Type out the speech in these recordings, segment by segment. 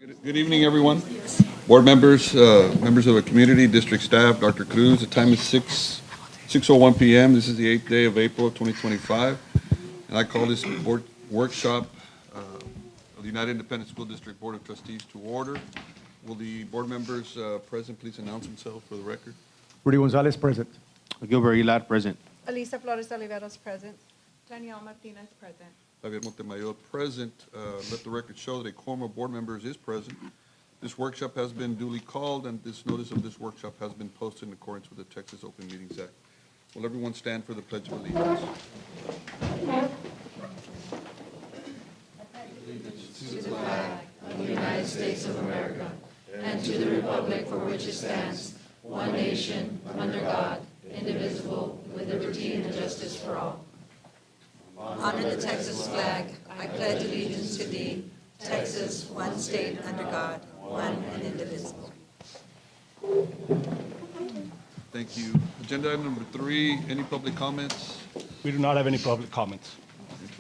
Good evening, everyone. Board members, members of the community, district staff, Dr. Cruz. The time is 6:01 p.m. This is the 8th day of April 2025. And I call this board workshop of the United Independent School District Board of Trustees to order. Will the board members present please announce themselves for the record? Rudy Gonzalez, present. Gilbert Aguilar, present. Elisa Flores Oliveros, present. Danielle Martinez, present. Javier Montemayor, present. Let the record show that a quorum of board members is present. This workshop has been duly called, and this notice of this workshop has been posted in accordance with the Texas Open Meetings Act. Will everyone stand for the Pledge of Allegiance? Honor the Texas flag. I pledge allegiance to thee, Texas, one state under God, one and indivisible. Thank you. Agenda item number 3, any public comments? We do not have any public comments.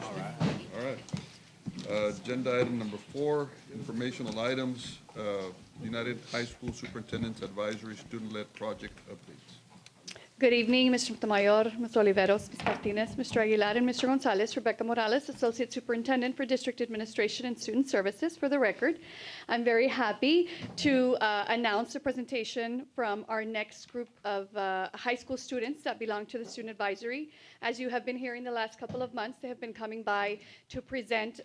All right. Agenda item number 4, informational items, United High School Superintendent's Advisory Student-Led Project Updates. Good evening, Mr. Montemayor, Ms. Oliveros, Ms. Martinez, Mr. Aguilar, and Mr. Gonzalez. Rebecca Morales, Associate Superintendent for District Administration and Student Services. For the record, I'm very happy to announce a presentation from our next group of high school students that belong to the Student Advisory. As you have been hearing the last couple of months, they have been coming by to present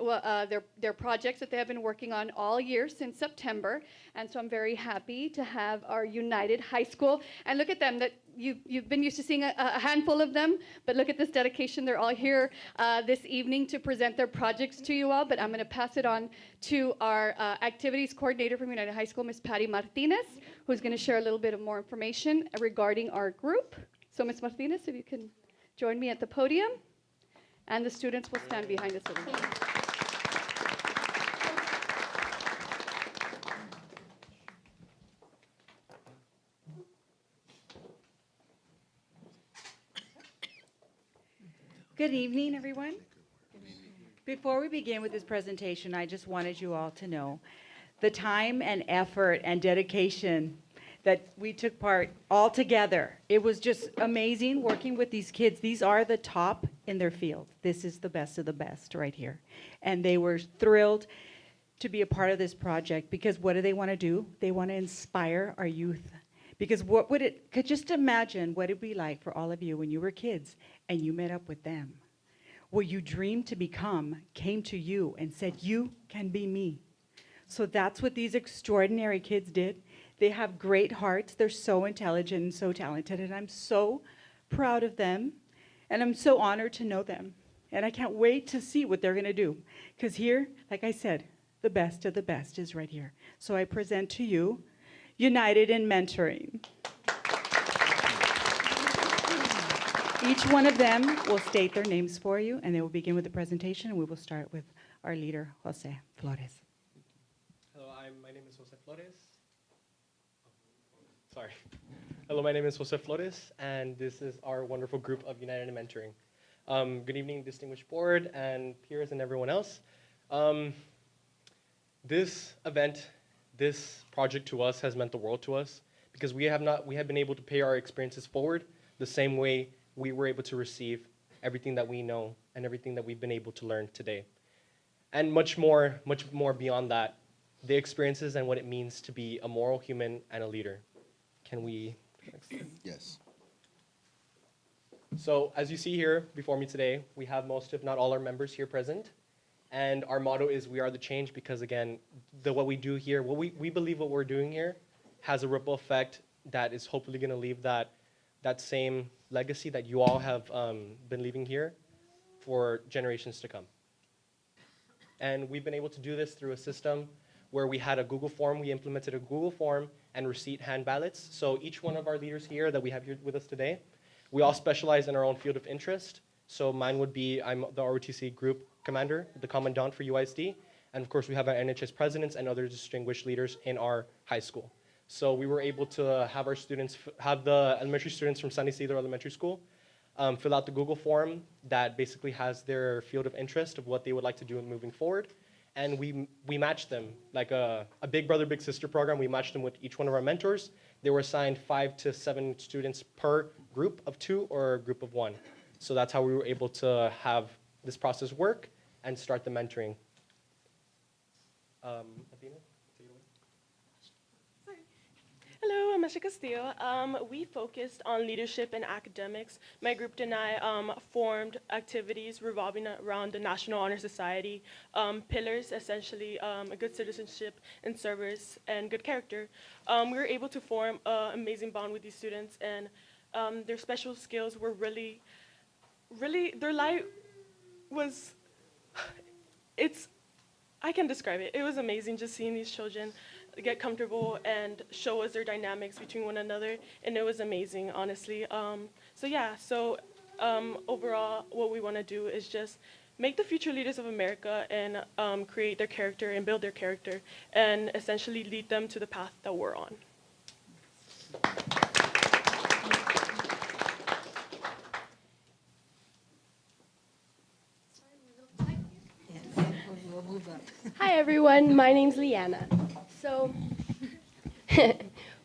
their projects that they have been working on all year since September. And so I'm very happy to have our United High School. And look at them, that you've been used to seeing a handful of them, but look at this dedication. They're all here this evening to present their projects to you all, but I'm going to pass it on to our activities coordinator from United High School, Ms. Patty Martinez, who's going to share a little bit of more information regarding our group. So Ms. Martinez, if you can join me at the podium, and the students will stand behind us. Good evening, everyone. Before we begin with this presentation, I just wanted you all to know the time and effort and dedication that we took part all together. It was just amazing working with these kids. These are the top in their field. This is the best of the best right here. And they were thrilled to be a part of this project because what do they want to do? They want to inspire our youth. Because what would it, could just imagine what it'd be like for all of you when you were kids and you met up with them. What you dreamed to become came to you and said, you can be me. So that's what these extraordinary kids did. They have great hearts. They're so intelligent and so talented. And I'm so proud of them. And I'm so honored to know them. And I can't wait to see what they're going to do. Because here, like I said, the best of the best is right here. So I present to you United in Mentoring. Each one of them will state their names for you, and they will begin with the presentation, and we will start with our leader, Jose Flores. Hello, my name is Jose Flores. Sorry. Hello, my name is Jose Flores, and this is our wonderful group of United in Mentoring. Good evening, distinguished board and peers and everyone else. This event, this project to us has meant the world to us because we have been able to pay our experiences forward the same way we were able to receive everything that we know and everything that we've been able to learn today. And much more beyond that, the experiences and what it means to be a moral human and a leader. Can we? Yes. So as you see here before me today, we have most, if not all, our members here present. And our motto is we are the change because, again, what we do here, we believe what we're doing here has a ripple effect that is hopefully going to leave that same legacy that you all have been leaving here for generations to come. And we've been able to do this through a system where we had a Google form. We implemented a Google form and receipt hand ballots. So each one of our leaders here that we have here with us today, we all specialize in our own field of interest. So mine would be, I'm the ROTC group commander, the commandant for UISD. And of course, we have our NHS presidents and other distinguished leaders in our high school. So we were able to have our students, have the elementary students from San Isidro Elementary School fill out the Google form that basically has their field of interest of what they would like to do moving forward. and we matched them like a big brother, big sister program. We matched them with each one of our mentors. They were assigned 5 to 7 students per group of 2 or a group of 1. So that's how we were able to have this process work and start the mentoring. Athena, take it away. Hello, I'm Asha Castillo. We focused on leadership and academics. My group and I formed activities revolving around the National Honor Society, pillars, essentially a good citizenship and service and good character. We were able to form an amazing bond with these students, and their special skills were really, their light was, I can describe it. It was amazing just seeing these children get comfortable and show us their dynamics between one another, and it was amazing, honestly. So overall, what we want to do is just make the future leaders of America and create their character and build their character and essentially lead them to the path that we're on. We'll move up. Hi everyone, my name's Leanna. So,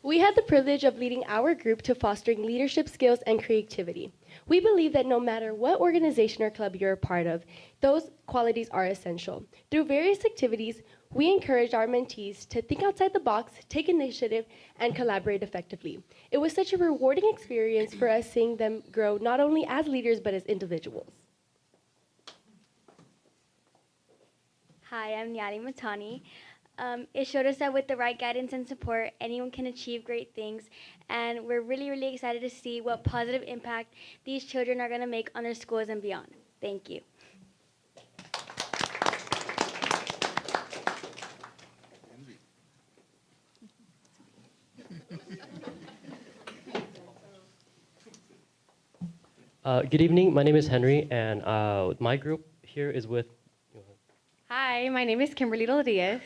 we had the privilege of leading our group to fostering leadership skills and creativity. We believe that no matter what organization or club you're a part of, those qualities are essential. Through various activities, we encouraged our mentees to think outside the box, take initiative, and collaborate effectively. It was such a rewarding experience for us seeing them grow not only as leaders but as individuals. Hi, I'm Yali Matani. It showed us that with the right guidance and support, anyone can achieve great things, and we're really, really excited to see what positive impact these children are going to make on their schools and beyond. Thank you. Good evening, my name is Henry, and my group here is with... Hi, my name is Kimberly Rodriguez.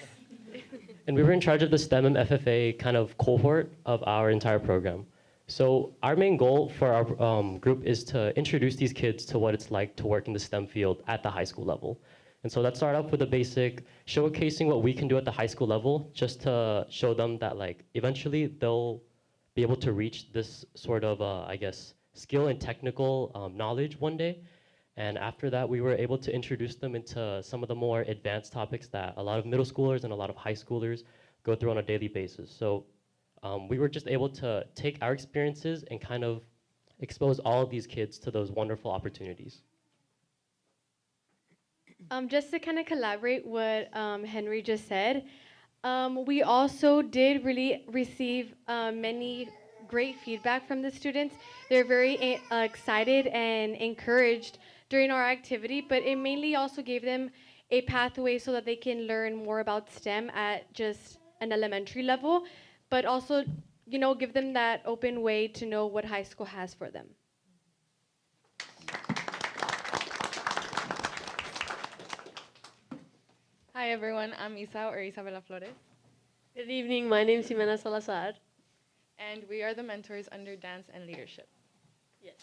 And we were in charge of the STEM and FFA kind of cohort of our entire program. So our main goal for our group is to introduce these kids to what it's like to work in the STEM field at the high school level. And so let's start off with a basic showcasing what we can do at the high school level, just to show them that like eventually they'll be able to reach this sort of, I guess, skill and technical knowledge one day. And after that, we were able to introduce them into some of the more advanced topics that a lot of middle schoolers and a lot of high schoolers go through on a daily basis. So we were just able to take our experiences and kind of expose all of these kids to those wonderful opportunities. Just to kind of collaborate what Henry just said, we also did really receive many great feedback from the students. They're very excited and encouraged during our activity, but it mainly also gave them a pathway so that they can learn more about STEM at just an elementary level, but also, you know, give them that open way to know what high school has for them. Hi everyone, I'm Isa or Isabela Flores. Good evening, my name is Jimena Salazar. And we are the mentors under dance and leadership. Yes.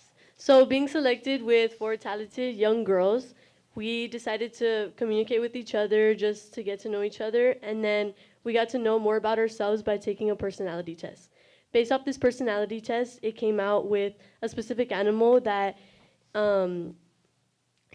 So being selected with 4 talented young girls, we decided to communicate with each other just to get to know each other, and then we got to know more about ourselves by taking a personality test. Based off this personality test, it came out with a specific animal that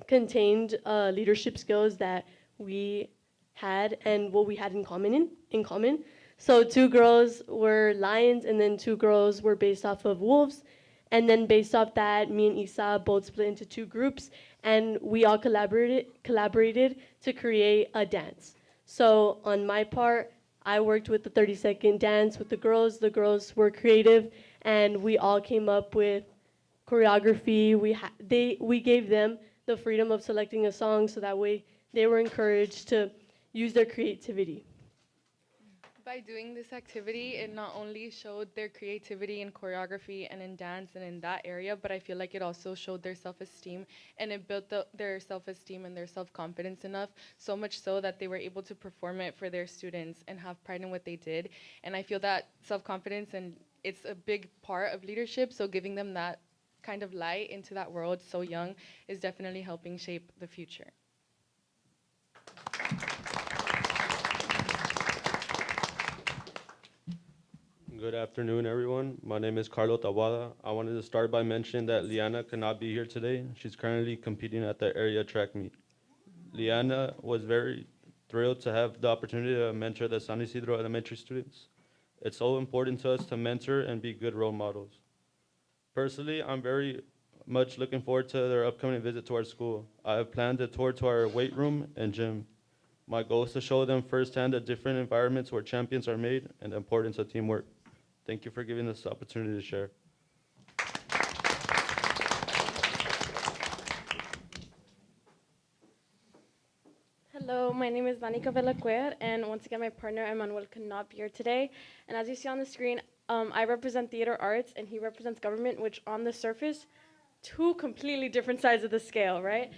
contained leadership skills that we had and what we had in common. So 2 girls were lions, and then 2 girls were based off of wolves. And then based off that, me and Isa both split into 2 groups, and we all collaborated to create a dance. So on my part, I worked with the 30-second dance with the girls. The girls were creative, and we all came up with choreography. We gave them the freedom of selecting a song, so that way they were encouraged to use their creativity. By doing this activity, it not only showed their creativity in choreography and in dance and in that area, but I feel like it also showed their self-esteem, and it built their self-esteem and their self-confidence enough, so much so that they were able to perform it for their students and have pride in what they did. And I feel that self-confidence, and it's a big part of leadership, so giving them that kind of light into that world so young is definitely helping shape the future. Good afternoon, everyone. My name is Carlo Tawada. I wanted to start by mentioning that Liana cannot be here today. She's currently competing at the area track meet. Liana was very thrilled to have the opportunity to mentor the San Isidro elementary students. It's so important to us to mentor and be good role models. Personally, I'm very much looking forward to their upcoming visit to our school. I have planned a tour to our weight room and gym. My goal is to show them firsthand the different environments where champions are made and the importance of teamwork. Thank you for giving us the opportunity to share. Hello, my name is Danica Velacuer, and once again, my partner Emmanuel could not be here today. And as you see on the screen, I represent theater arts, and he represents government, which on the surface, two completely different sides of the scale, right?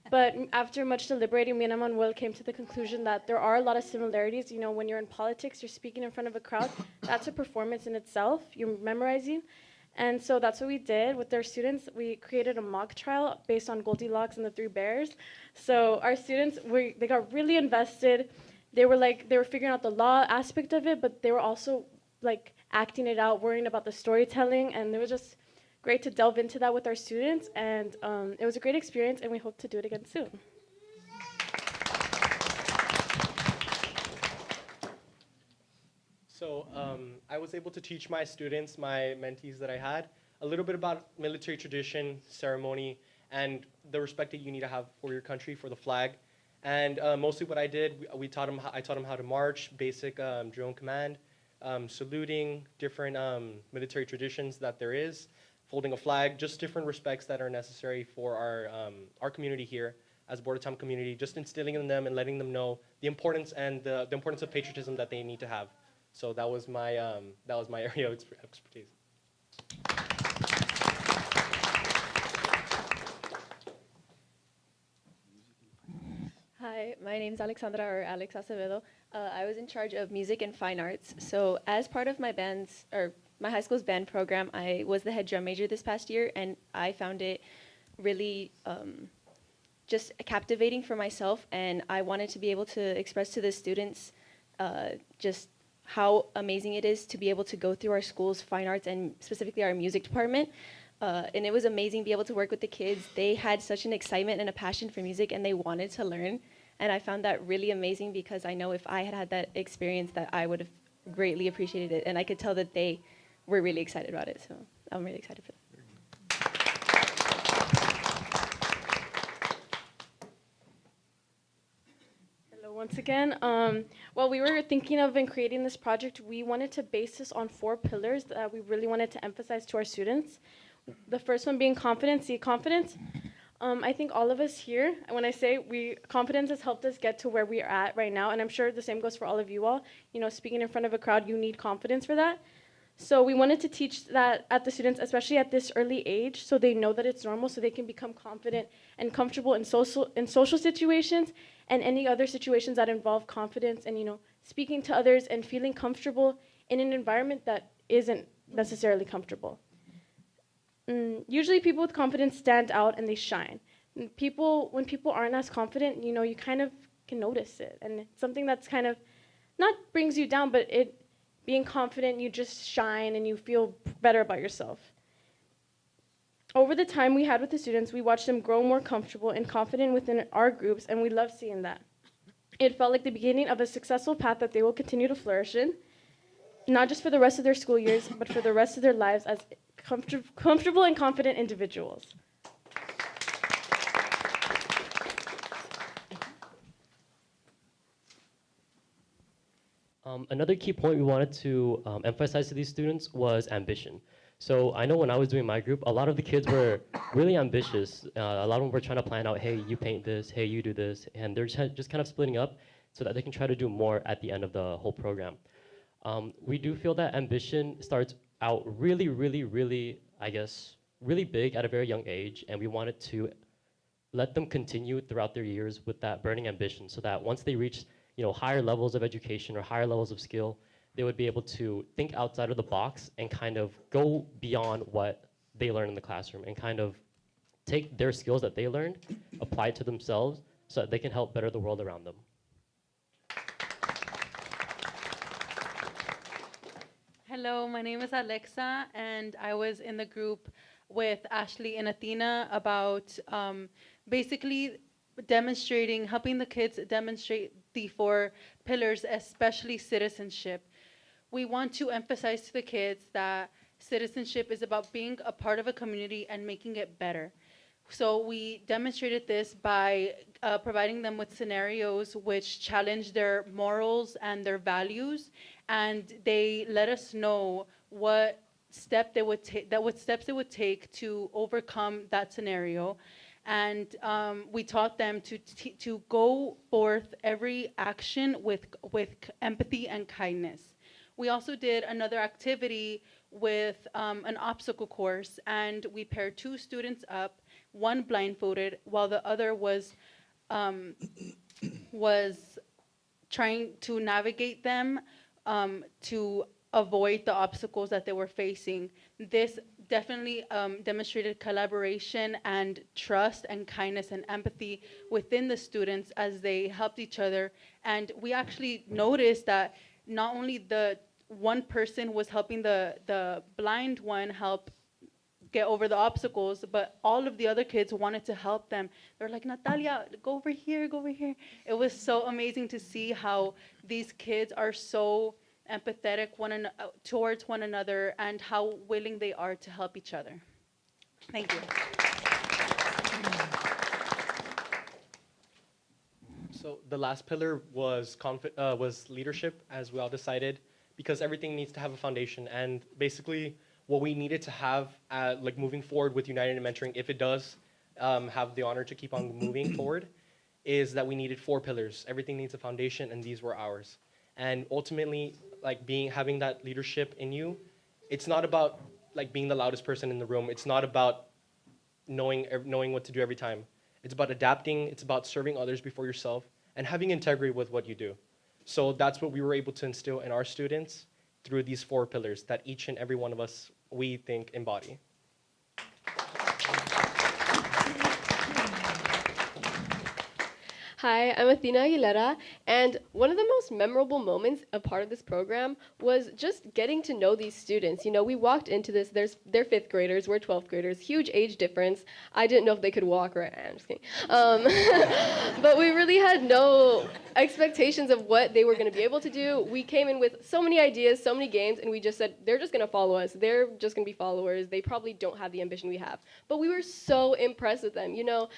But after much deliberating, me and Emmanuel came to the conclusion that there are a lot of similarities. You know, when you're in politics, you're speaking in front of a crowd. That's a performance in itself. You're memorizing. And so that's what we did with our students. We created a mock trial based on Goldilocks and the Three Bears. So our students, they got really invested. They were figuring out the law aspect of it, but they were also like acting it out, worrying about the storytelling, and it was just great to delve into that with our students, and it was a great experience, and we hope to do it again soon. So I was able to teach my students, my mentees that I had, a little bit about military tradition, ceremony, and the respect that you need to have for your country, for the flag. And mostly what I did, I taught them how to march, basic drill and command, saluting, different military traditions that there is, folding a flag, just different respects that are necessary for our community here as a Border Town community, just instilling in them and letting them know the importance and the importance of patriotism that they need to have. So that was my area of expertise. Hi, my name is Alexandra, or Alex Acevedo. I was in charge of music and fine arts. So as part of my my high school's band program, I was the head drum major this past year, and I found it really just captivating for myself, and I wanted to be able to express to the students just how amazing it is to be able to go through our school's fine arts and specifically our music department. And it was amazing to be able to work with the kids. They had such an excitement and a passion for music, and they wanted to learn. And I found that really amazing because I know if I had had that experience that I would have greatly appreciated it. And I could tell that they were really excited about it. So I'm really excited for that. Hello once again. While we were thinking of and creating this project, we wanted to base this on 4 pillars that we really wanted to emphasize to our students. The first one being confidence. See, confidence, I think all of us here, when I say confidence has helped us get to where we are at right now, and I'm sure the same goes for all of you all. You know, speaking in front of a crowd, you need confidence for that. So we wanted to teach that at the students, especially at this early age, so they know that it's normal, so they can become confident and comfortable in social situations and any other situations that involve confidence and, you know, speaking to others and feeling comfortable in an environment that isn't necessarily comfortable. Usually people with confidence stand out and they shine. And when people aren't as confident, you know, you kind of can notice it. And it's something that's kind of not brings you down, but being confident, you just shine and you feel better about yourself. Over the time we had with the students, we watched them grow more comfortable and confident within our groups, and we love seeing that. It felt like the beginning of a successful path that they will continue to flourish in, not just for the rest of their school years, but for the rest of their lives as comfortable and confident individuals. Another key point we wanted to emphasize to these students was ambition. So I know when I was doing my group, a lot of the kids were really ambitious. A lot of them were trying to plan out, hey, you paint this, hey, you do this, and they're just kind of splitting up so that they can try to do more at the end of the whole program. We do feel that ambition starts out really, really, really, I guess, really big at a very young age, and we wanted to let them continue throughout their years with that burning ambition so that once they reach, you know, higher levels of education or higher levels of skill, they would be able to think outside of the box and kind of go beyond what they learn in the classroom and kind of take their skills that they learned, apply it to themselves so that they can help better the world around them. Hello, my name is Alexa, and I was in the group with Ashley and Athena about basically helping the kids demonstrate the 4 pillars, especially citizenship. We want to emphasize to the kids that citizenship is about being a part of a community and making it better. So we demonstrated this by providing them with scenarios which challenge their morals and their values, and they let us know what steps they would take to overcome that scenario. And we taught them to go forth every action with empathy and kindness. We also did another activity with an obstacle course, and we paired 2 students up, one blindfolded, while the other was trying to navigate them to avoid the obstacles that they were facing. This definitely demonstrated collaboration and trust and kindness and empathy within the students as they helped each other. And we actually noticed that not only the one person was helping the blind one help get over the obstacles, but all of the other kids wanted to help them. They're like, Natalia, go over here, go over here. It was so amazing to see how these kids are so empathetic towards one another and how willing they are to help each other. Thank you. So the last pillar was leadership, as we all decided, because everything needs to have a foundation. And basically, what we needed to have, like moving forward with United in Mentoring, if it does have the honor to keep on moving forward, is that we needed 4 pillars. Everything needs a foundation, and these were ours. And ultimately, like having that leadership in you, it's not about like being the loudest person in the room. It's not about knowing what to do every time. It's about adapting. It's about serving others before yourself and having integrity with what you do. So that's what we were able to instill in our students through these 4 pillars that each and every one of us, we think, embody. Hi, I'm Athena Aguilera, and one of the most memorable moments of part of this program was just getting to know these students. You know, we walked into this, they're 5th graders, we're 12th graders, huge age difference. I didn't know if they could walk right. I'm just kidding. But we really had no expectations of what they were going to be able to do. We came in with so many ideas, so many games, and we just said, they're just going to follow us. They're just going to be followers. They probably don't have the ambition we have. But we were so impressed with them, you know.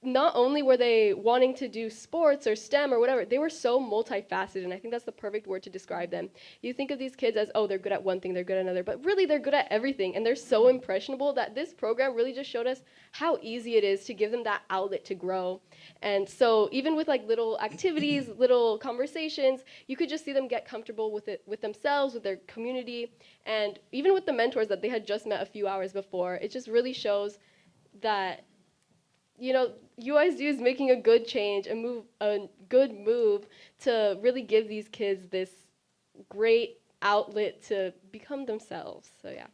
Not only were they wanting to do sports or STEM or whatever, they were so multifaceted, and I think that's the perfect word to describe them. You think of these kids as, oh, they're good at one thing, they're good at another, but really they're good at everything, and they're so impressionable that this program really just showed us how easy it is to give them that outlet to grow. And so even with like little activities, little conversations, you could just see them get comfortable with it, with themselves, with their community, and even with the mentors that they had just met a few hours before. It just really shows that, you know, UISD is making a good change, a good move to really give these kids this great outlet to become themselves. So yeah.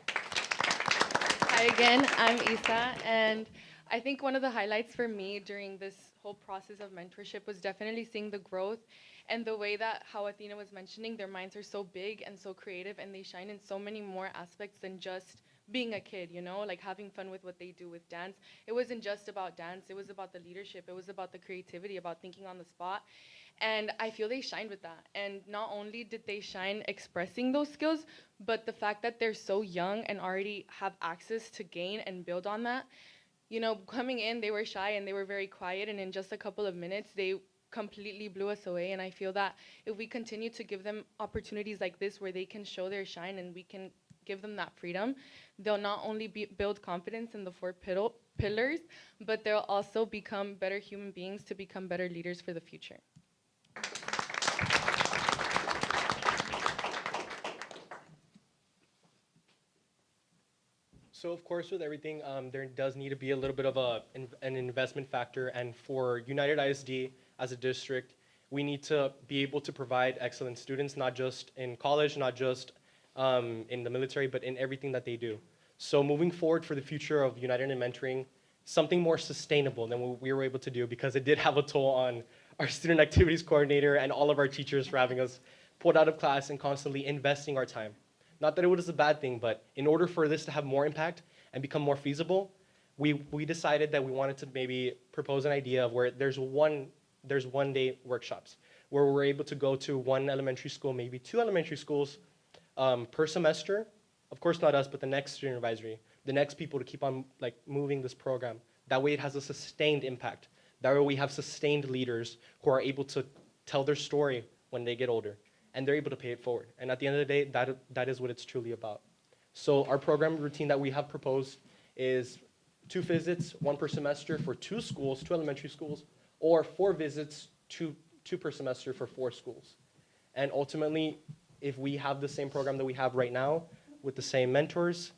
Hi again, I'm Isa, and I think one of the highlights for me during this whole process of mentorship was definitely seeing the growth and the way that, how Athena was mentioning, their minds are so big and so creative, and they shine in so many more aspects than just being a kid, you know, like having fun with what they do with dance. It wasn't just about dance, it was about the leadership, it was about the creativity, about thinking on the spot. And I feel they shined with that. And not only did they shine expressing those skills, but the fact that they're so young and already have access to gain and build on that. You know, coming in, they were shy and they were very quiet, and in just a couple of minutes, they completely blew us away. And I feel that if we continue to give them opportunities like this where they can show their shine and we can give them that freedom, they'll not only build confidence in the 4 pillars, but they'll also become better human beings to become better leaders for the future. So of course, with everything, there does need to be a little bit of an investment factor. And for United ISD as a district, we need to be able to provide excellent students, not just in college, not just in the military, but in everything that they do. So moving forward for the future of United in Mentoring, something more sustainable than what we were able to do, because it did have a toll on our student activities coordinator and all of our teachers for having us pulled out of class and constantly investing our time. Not that it was a bad thing, but in order for this to have more impact and become more feasible, we decided that we wanted to maybe propose an idea of where there's one-day workshops where we're able to go to one elementary school, maybe 2 elementary schools per semester. Of course, not us, but the next student advisory, the next people to keep on like moving this program. That way it has a sustained impact. That way we have sustained leaders who are able to tell their story when they get older, and they're able to pay it forward. And at the end of the day, that is what it's truly about. So our program routine that we have proposed is 2 visits, 1 per semester for 2 schools, 2 elementary schools, or 4 visits, 2 per semester for 4 schools. And ultimately, if we have the same program that we have right now with the same mentors,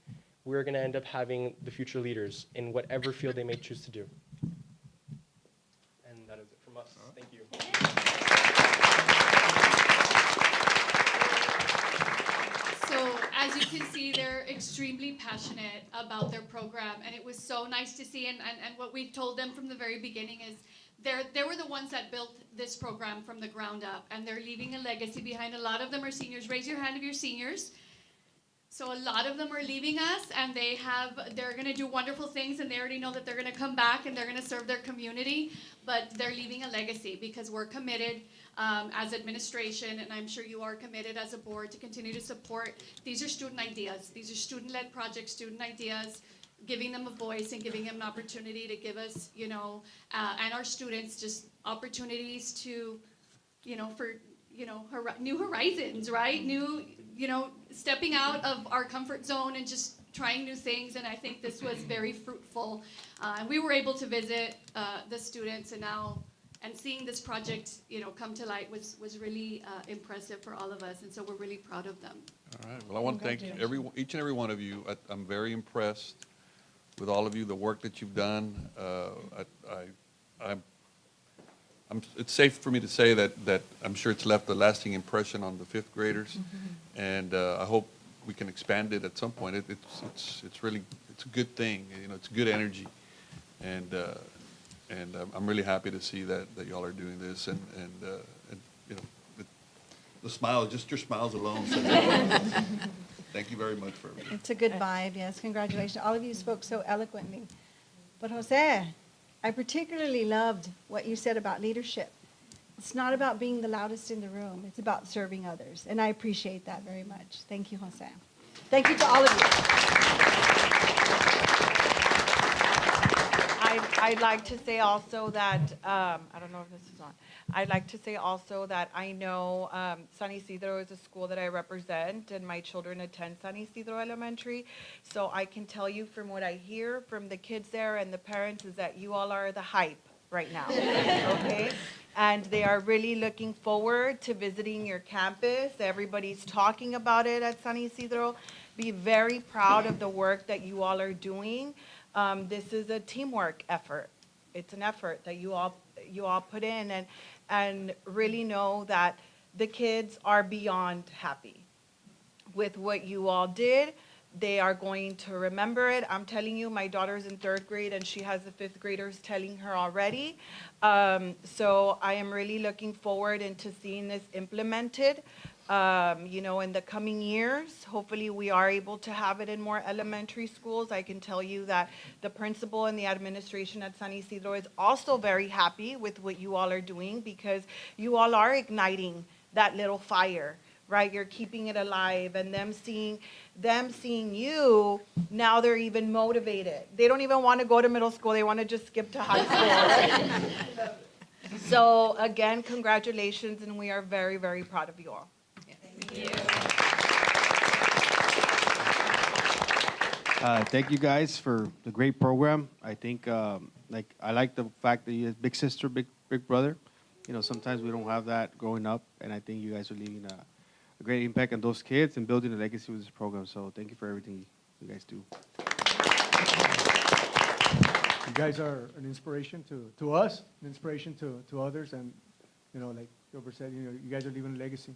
we're going to end up having the future leaders in whatever field they may choose to do. And that is it from us. Thank you. So as you can see, they're extremely passionate about their program, and it was so nice to see, and what we've told them from the very beginning is they were the ones that built this program from the ground up, and they're leaving a legacy behind. A lot of them are seniors. Raise your hand if you're seniors. So a lot of them are leaving us, and they're going to do wonderful things, and they already know that they're going to come back and they're going to serve their community, but they're leaving a legacy because we're committed as administration, and I'm sure you are committed as a board to continue to support. These are student ideas. These are student-led projects, student ideas, giving them a voice and giving them an opportunity to give us, and our students just opportunities to, for, new horizons, right? Stepping out of our comfort zone and just trying new things, and I think this was very fruitful. And we were able to visit the students, and seeing this project, come to light was really impressive for all of us, and so we're really proud of them. All right. Well, I want to thank each and every one of you. I'm very impressed with all of you, the work that you've done. It's safe for me to say that I'm sure it's left a lasting impression on the 5th graders, and I hope we can expand it at some point. It's really a good thing. It's good energy, and I'm really happy to see that y'all are doing this, and the smile, just your smiles alone. Thank you very much for everything. It's a good vibe, yes. Congratulations. All of you spoke so eloquently. But Jose, I particularly loved what you said about leadership. It's not about being the loudest in the room. It's about serving others. And I appreciate that very much. Thank you, Jose. Thank you to all of you. I'd like to say also that, I don't know if this is on. I'd like to say also that I know San Isidro is a school that I represent, and my children attend San Isidro Elementary. So I can tell you from what I hear from the kids there and the parents is that you all are the hype right now, okay? And they are really looking forward to visiting your campus. Everybody's talking about it at San Isidro. Be very proud of the work that you all are doing. This is a teamwork effort. It's an effort that you all put in, and really know that the kids are beyond happy with what you all did. They are going to remember it. I'm telling you, my daughter's in 3rd grade, and she has the 5th graders telling her already. So I am really looking forward into seeing this implemented. In the coming years, hopefully we are able to have it in more elementary schools. I can tell you that the principal and the administration at San Isidro is also very happy with what you all are doing, because you all are igniting that little fire, right? You're keeping it alive, and them seeing you, now they're even motivated. They don't even want to go to middle school. They want to just skip to high school. So again, congratulations, and we are very, very proud of you all. Thank you guys for the great program. I think, I like the fact that you have big sister, big brother. Sometimes we don't have that growing up, and I think you guys are leaving a great impact on those kids and building a legacy with this program. So thank you for everything you guys do. You guys are an inspiration to us, an inspiration to others, and like Gilbert said, you guys are leaving a legacy,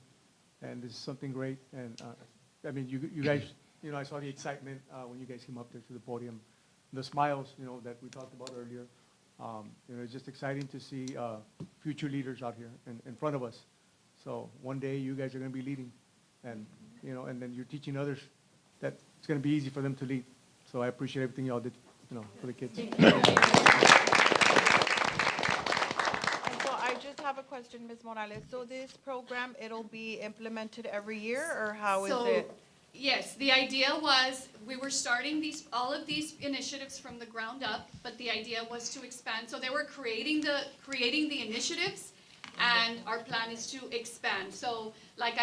and this is something great. And you guys, I saw the excitement when you guys came up there to the podium, the smiles, that we talked about earlier. It's just exciting to see future leaders out here in front of us. So one day you guys are going to be leading, and and then you're teaching others that it's going to be easy for them to lead. So I appreciate everything y'all did, for the kids. And so I just have a question, Ms. Morales. So this program, it'll be implemented every year, or how is it? Yes, the idea was we were starting all of these initiatives from the ground up, but the idea was to expand. So they were creating the initiatives, and our plan is to expand. So like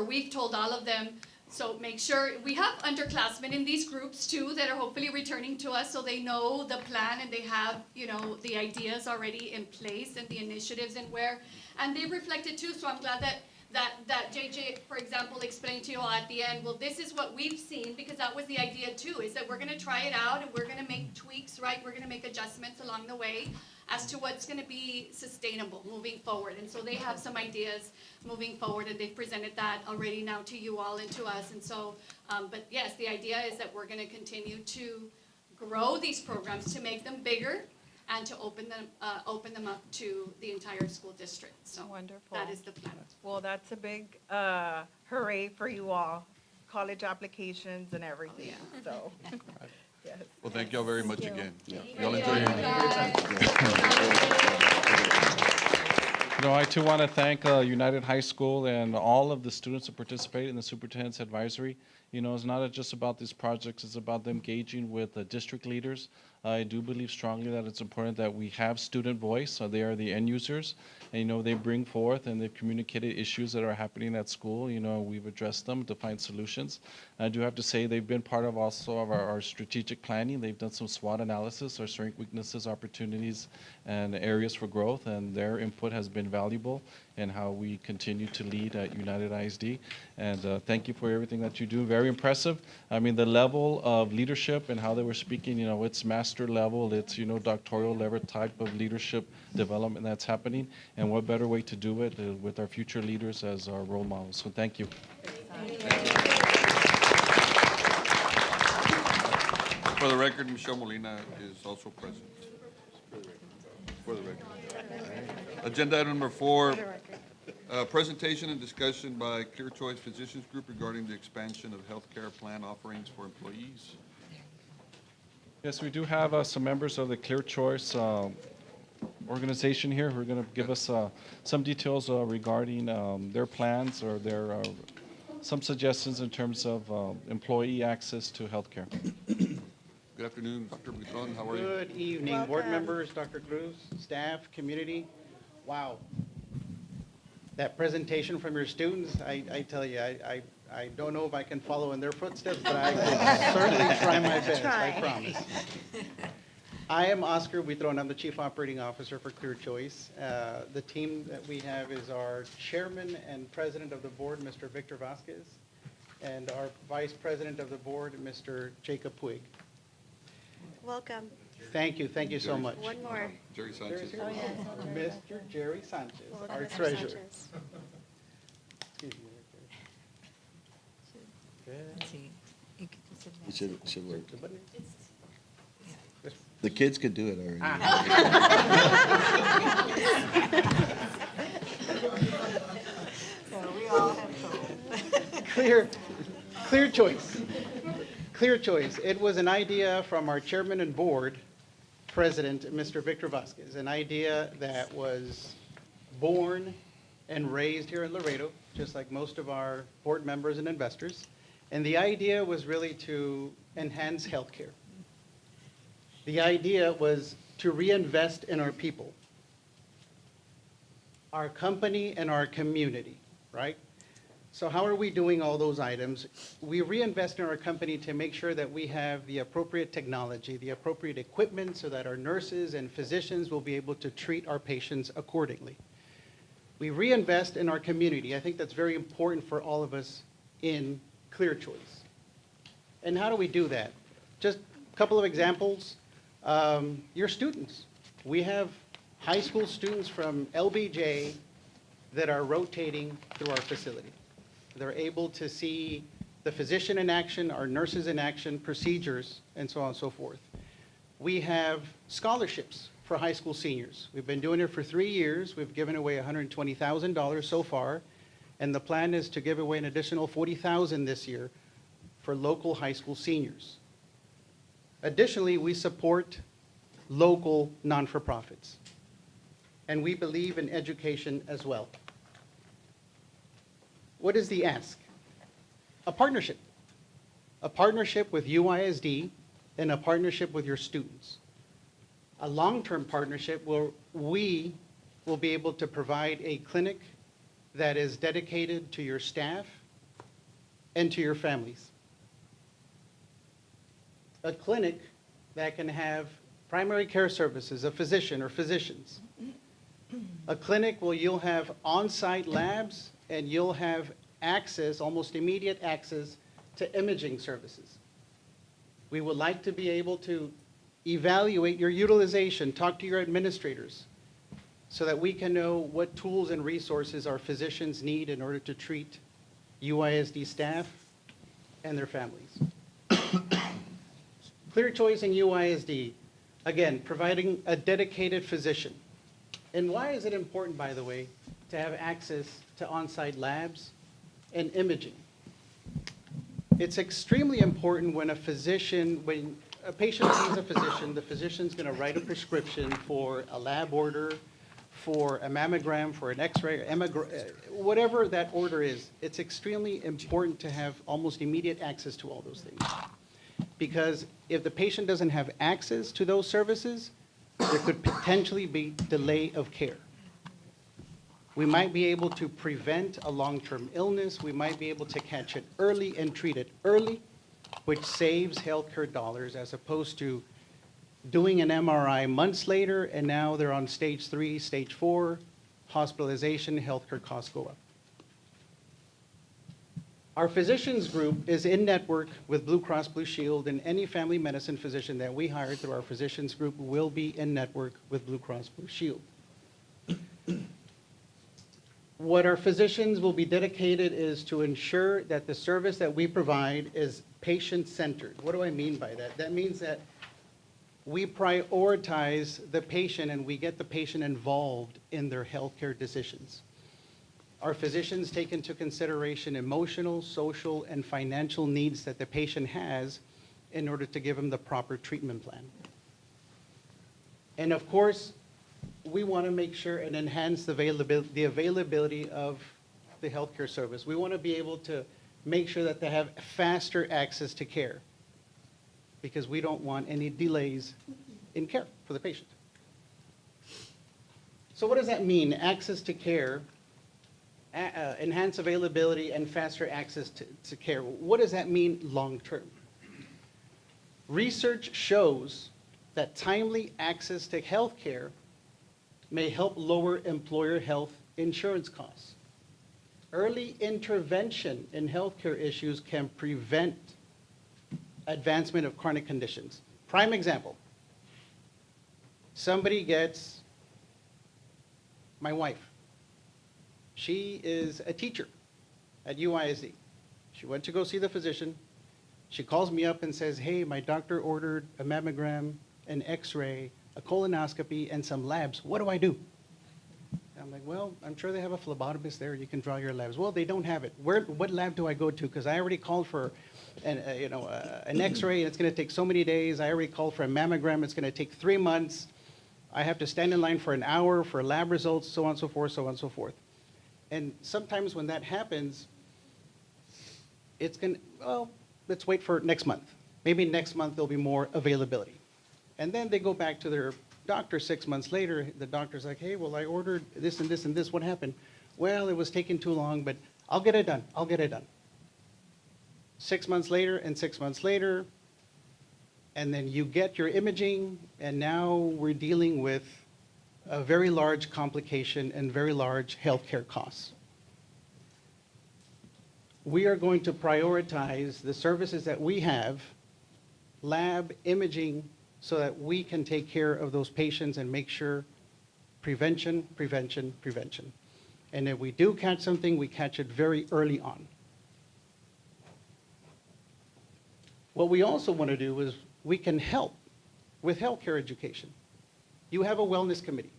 we've told all of them, so make sure we have underclassmen in these groups too that are hopefully returning to us, so they know the plan and they have the ideas already in place and the initiatives and they reflected too. So I'm glad that JJ, for example, explained to you all at the end, well, this is what we've seen, because that was the idea too, is that we're going to try it out and we're going to make tweaks, right? We're going to make adjustments along the way as to what's going to be sustainable moving forward. And so they have some ideas moving forward, and they've presented that already now to you all and to us. And so, but yes, the idea is that we're going to continue to grow these programs, to make them bigger, and to open them up to the entire school district. So wonderful. That is the plan. Well, that's a big hooray for you all, college applications and everything. So, yes. Well, thank y'all very much again. Y'all you. enjoy your I too want to thank United High School and all of the students that participate in the superintendent's advisory. It's not just about these projects, it's about them engaging with the district leaders. I do believe strongly that it's important that we have student voice. So they are the end users, and they bring forth and they've communicated issues that are happening at school. We've addressed them to find solutions. I do have to say they've been part of also of our strategic planning. They've done some SWOT analysis, our strengths, weaknesses, opportunities, and areas for growth, and their input has been valuable in how we continue to lead at United ISD. And thank you for everything that you do. Very impressive. I mean, the level of leadership and how they were speaking, it's master level, it's, doctoral level type of leadership development that's happening. And what better way to do it with our future leaders as our role models. So thank you. For the record, Michelle Molina is also present. For the record. Agenda item number 4, presentation and discussion by Clear Choice Physicians Group regarding the expansion of healthcare plan offerings for employees. Yes, we do have some members of the Clear Choice organization here who are going to give us some details regarding their plans or their some suggestions in terms of employee access to healthcare. Good afternoon, Dr. Buitron. How are you? Good evening, board members, Dr. Cruz, staff, community. Wow. That presentation from your students, I tell you, I don't know if I can follow in their footsteps, but I will certainly try my best, I promise. I am Oscar Buitron. I'm the Chief Operating Officer for Clear Choice. The team that we have is our Chairman and President of the Board, Mr. Victor Vasquez, and our Vice President of the Board, Mr. Jacob Puig. Welcome. Thank you so much. One more. Jerry Sanchez. Oh, yes. Mr. Jerry Sanchez, Well, our Mr. treasurer. Sanchez. Excuse me. Let's see. You could just advance It should work. The button? The kids could do it already. So we all have hope. Clear Choice. Clear Choice. It was an idea from our chairman and board president, Mr. Victor Vasquez, an idea that was born and raised here in Laredo, just like most of our board members and investors. And the idea was really to enhance healthcare. The idea was to reinvest in our people, our company, and our community, right? So how are we doing all those items? We reinvest in our company to make sure that we have the appropriate technology, the appropriate equipment, so that our nurses and physicians will be able to treat our patients accordingly. We reinvest in our community. I think that's very important for all of us in Clear Choice. And how do we do that? Just a couple of examples. Your students. We have high school students from LBJ that are rotating through our facility. They're able to see the physician in action, our nurses in action, procedures, and so on and so forth. We have scholarships for high school seniors. We've been doing it for 3 years. We've given away $120,000 so far, And the plan is to give away an additional $40,000 this year for local high school seniors. Additionally, we support local non-for-profits. And we believe in education as well. What is the ask? A partnership. A partnership with UISD and a partnership with your students. A long-term partnership where we will be able to provide a clinic that is dedicated to your staff and to your families. A clinic that can have primary care services, a physician or physicians. A clinic where you'll have on-site labs and you'll have access, almost immediate access, to imaging services. We would like to be able to evaluate your utilization, talk to your administrators, so that we can know what tools and resources our physicians need in order to treat UISD staff and their families. Clear Choice and UISD, again, providing a dedicated physician. And why is it important, by the way, to have access to on-site labs and imaging? It's extremely important when a physician, when a patient sees a physician, the physician's going to write a prescription for a lab order, for a mammogram, for an x-ray, whatever that order is. It's extremely important to have almost immediate access to all those things. Because if the patient doesn't have access to those services, there could potentially be delay of care. We might be able to prevent a long-term illness. We might be able to catch it early and treat it early, which saves healthcare dollars as opposed to doing an MRI months later and now they're on stage 3, stage 4, hospitalization, healthcare costs go up. Our physicians group is in network with Blue Cross Blue Shield, and any family medicine physician that we hire through our physicians group will be in network with Blue Cross Blue Shield. What our physicians will be dedicated is to ensure that the service that we provide is patient-centered. What do I mean by that? That means that we prioritize the patient and we get the patient involved in their healthcare decisions. Our physicians take into consideration emotional, social, and financial needs that the patient has in order to give them the proper treatment plan. And of course, we want to make sure and enhance the availability of the healthcare service. We want to be able to make sure that they have faster access to care because we don't want any delays in care for the patient. So what does that mean? Access to care, enhance availability, and faster access to care. What does that mean long term? Research shows that timely access to health care may help lower employer health insurance costs. Early intervention in healthcare issues can prevent advancement of chronic conditions. Prime example, somebody gets, my wife, she is a teacher at UISD. She went to go see the physician. She calls me up and says, hey, my doctor ordered a mammogram, an x-ray, a colonoscopy, and some labs. What do I do? And I'm like, well, I'm sure they have a phlebotomist there. You can draw your labs. Well, they don't have it. What lab do I go to? Because I already called for an x-ray, and it's going to take so many days. I already called for a mammogram. It's going to take 3 months. I have to stand in line for an hour for lab results, so on and so forth, so on and so forth. And sometimes when that happens, it's going to, well, let's wait for next month. Maybe next month there'll be more availability. And then they go back to their doctor 6 months later. The doctor's like, hey, well, I ordered this and this and this. What happened? Well, it was taking too long, but I'll get it done. I'll get it done. 6 months later and 6 months later, and then you get your imaging, and now we're dealing with a very large complication and very large healthcare costs. We are going to prioritize the services that we have, lab, imaging, so that we can take care of those patients and make sure prevention, prevention, prevention. And if we do catch something, we catch it very early on. What we also want to do is we can help with healthcare education. You have a wellness committee.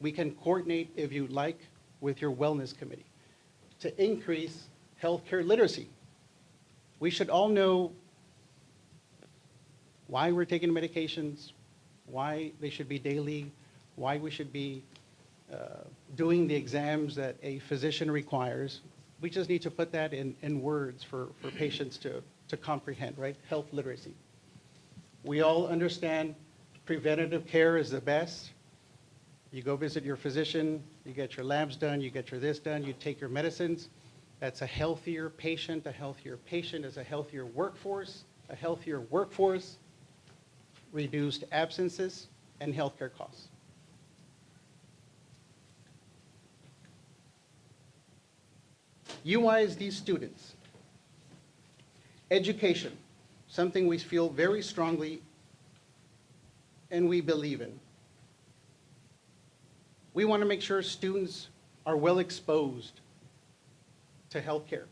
We can coordinate, if you like, with your wellness committee. to increase healthcare literacy. We should all know why we're taking medications, why they should be daily, why we should be doing the exams that a physician requires. We just need to put that in words for patients to comprehend, right? Health literacy. We all understand preventative care is the best. You go visit your physician, you get your labs done, you get your this done, you take your medicines. That's a healthier patient. A healthier patient is a healthier workforce. A healthier workforce, reduced absences, and healthcare costs. UISD students. Education, something we feel very strongly and we believe in. We want to make sure students are well exposed to healthcare.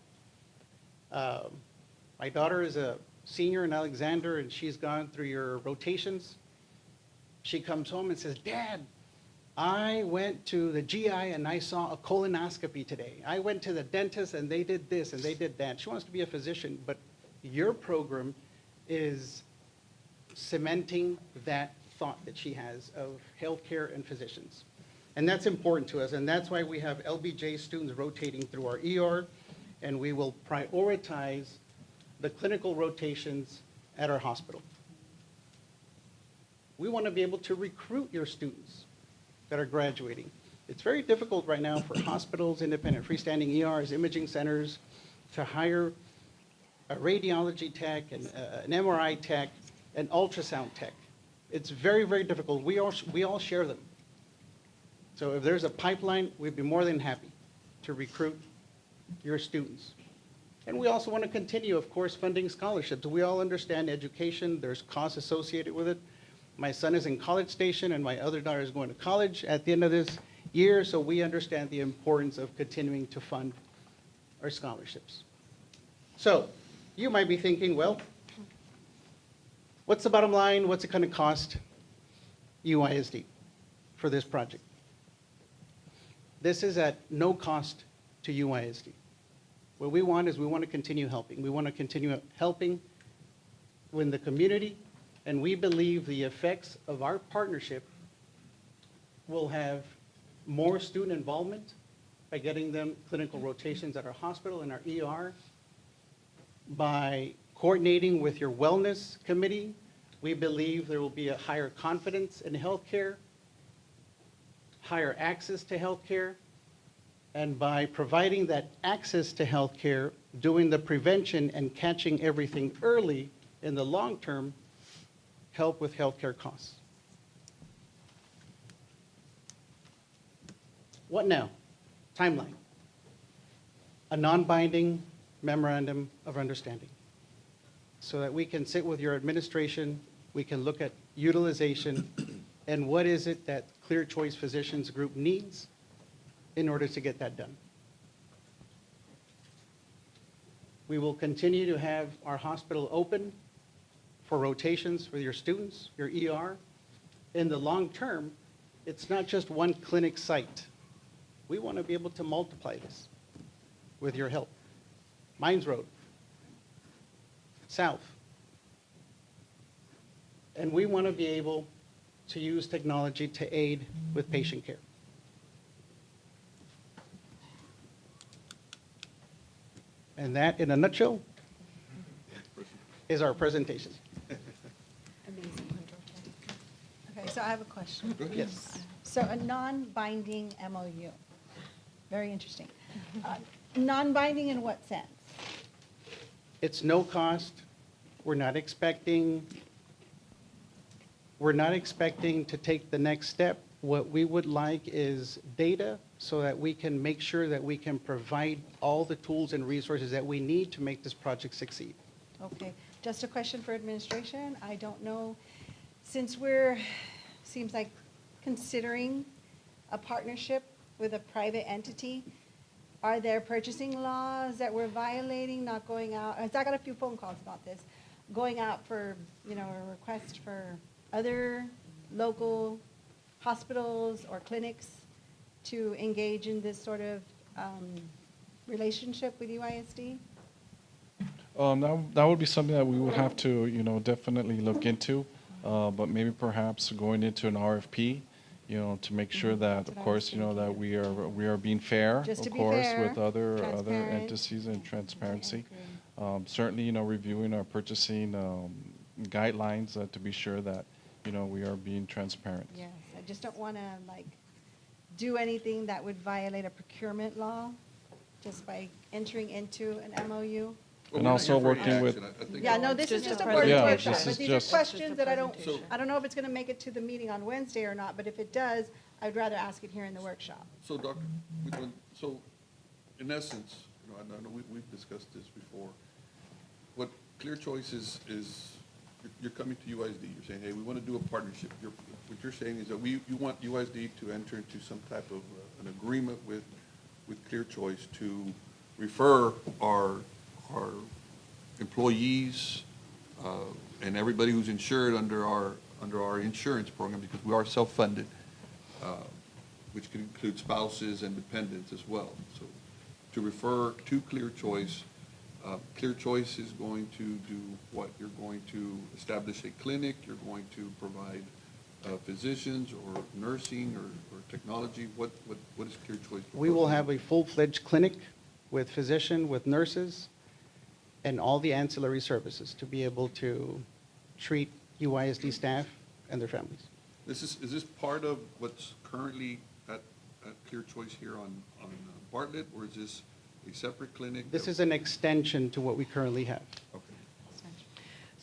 My daughter is a senior in Alexander, and she's gone through your rotations. She comes home and says, Dad, I went to the GI and I saw a colonoscopy today. I went to the dentist and they did this and they did that. She wants to be a physician, but your program is cementing that thought that she has of healthcare and physicians. And that's important to us, and that's why we have LBJ students rotating through our ER, and we will prioritize the clinical rotations at our hospital. We want to be able to recruit your students that are graduating. It's very difficult right now for hospitals, independent freestanding ERs, imaging centers, to hire a radiology tech, and an MRI tech, an ultrasound tech. It's very, very difficult. We all share them. So if there's a pipeline, we'd be more than happy to recruit your students. And we also want to continue, of course, funding scholarships. We all understand education. There's costs associated with it. My son is in College Station, and my other daughter is going to college at the end of this year, so we understand the importance of continuing to fund our scholarships. So you might be thinking, well, what's the bottom line? What's it going to cost UISD for this project? This is at no cost to UISD. What we want is we want to continue helping. We want to continue helping in the community, and we believe the effects of our partnership will have more student involvement by getting them clinical rotations at our hospital and our ER. By coordinating with your wellness committee, we believe there will be a higher confidence in healthcare, higher access to healthcare, and by providing that access to healthcare, doing the prevention and catching everything early in the long term, help with healthcare costs. What now? Timeline. A non-binding memorandum of understanding so that we can sit with your administration, we can look at utilization, and what is it that Clear Choice Physicians Group needs in order to get that done. We will continue to have our hospital open for rotations for your students, your ER. In the long term, it's not just one clinic site. We want to be able to multiply this with your help. Mines Road, South. And we want to be able to use technology to aid with patient care. And that, in a nutshell, is our presentation. Okay, so I have a question. Yes. So a non-binding MOU, very interesting. Non-binding in what sense? It's no cost. We're not expecting to take the next step. What we would like is data so that we can make sure that we can provide all the tools and resources that we need to make this project succeed. Okay, just a question for administration. I don't know, since seems like considering a partnership with a private entity, are there purchasing laws that we're violating, not going out? I got a few phone calls about this, going out for, a request for other local hospitals or clinics to engage in this sort of relationship with UISD? That would be something that we would have to, definitely look into, but maybe perhaps going into an RFP, to make sure that, of course, that we are being fair, Just to of be course, fair, with other transparent. entities and transparency. Certainly, reviewing our purchasing guidelines to be sure that, we are being transparent. Yes, I just don't want to do anything that would violate a procurement law just by entering into an MOU. And also working with. Yeah, no, this is just a board Yeah, workshop, this but is these just- are questions that I don't know if it's going to make it to the meeting on Wednesday or not, but if it does, I'd rather ask it here in the workshop. So, Dr., so in essence, I know we've discussed this before. What Clear Choice is you're coming to UISD, you're saying, hey, we want to do a partnership. What you're saying is that you want UISD to enter into some type of an agreement with Clear Choice to refer our employees and everybody who's insured under our insurance program, because we are self-funded, which could include spouses and dependents as well. So to refer to Clear Choice, Clear Choice is going to do what? You're going to establish a clinic, you're going to provide physicians or nursing or technology. What is Clear Choice? We will have a full-fledged clinic with physician, with nurses, and all the ancillary services to be able to treat UISD staff and their families. Is this part of what's currently at Clear Choice here on Bartlett, or is this a separate clinic? This is an extension to what we currently have. Okay.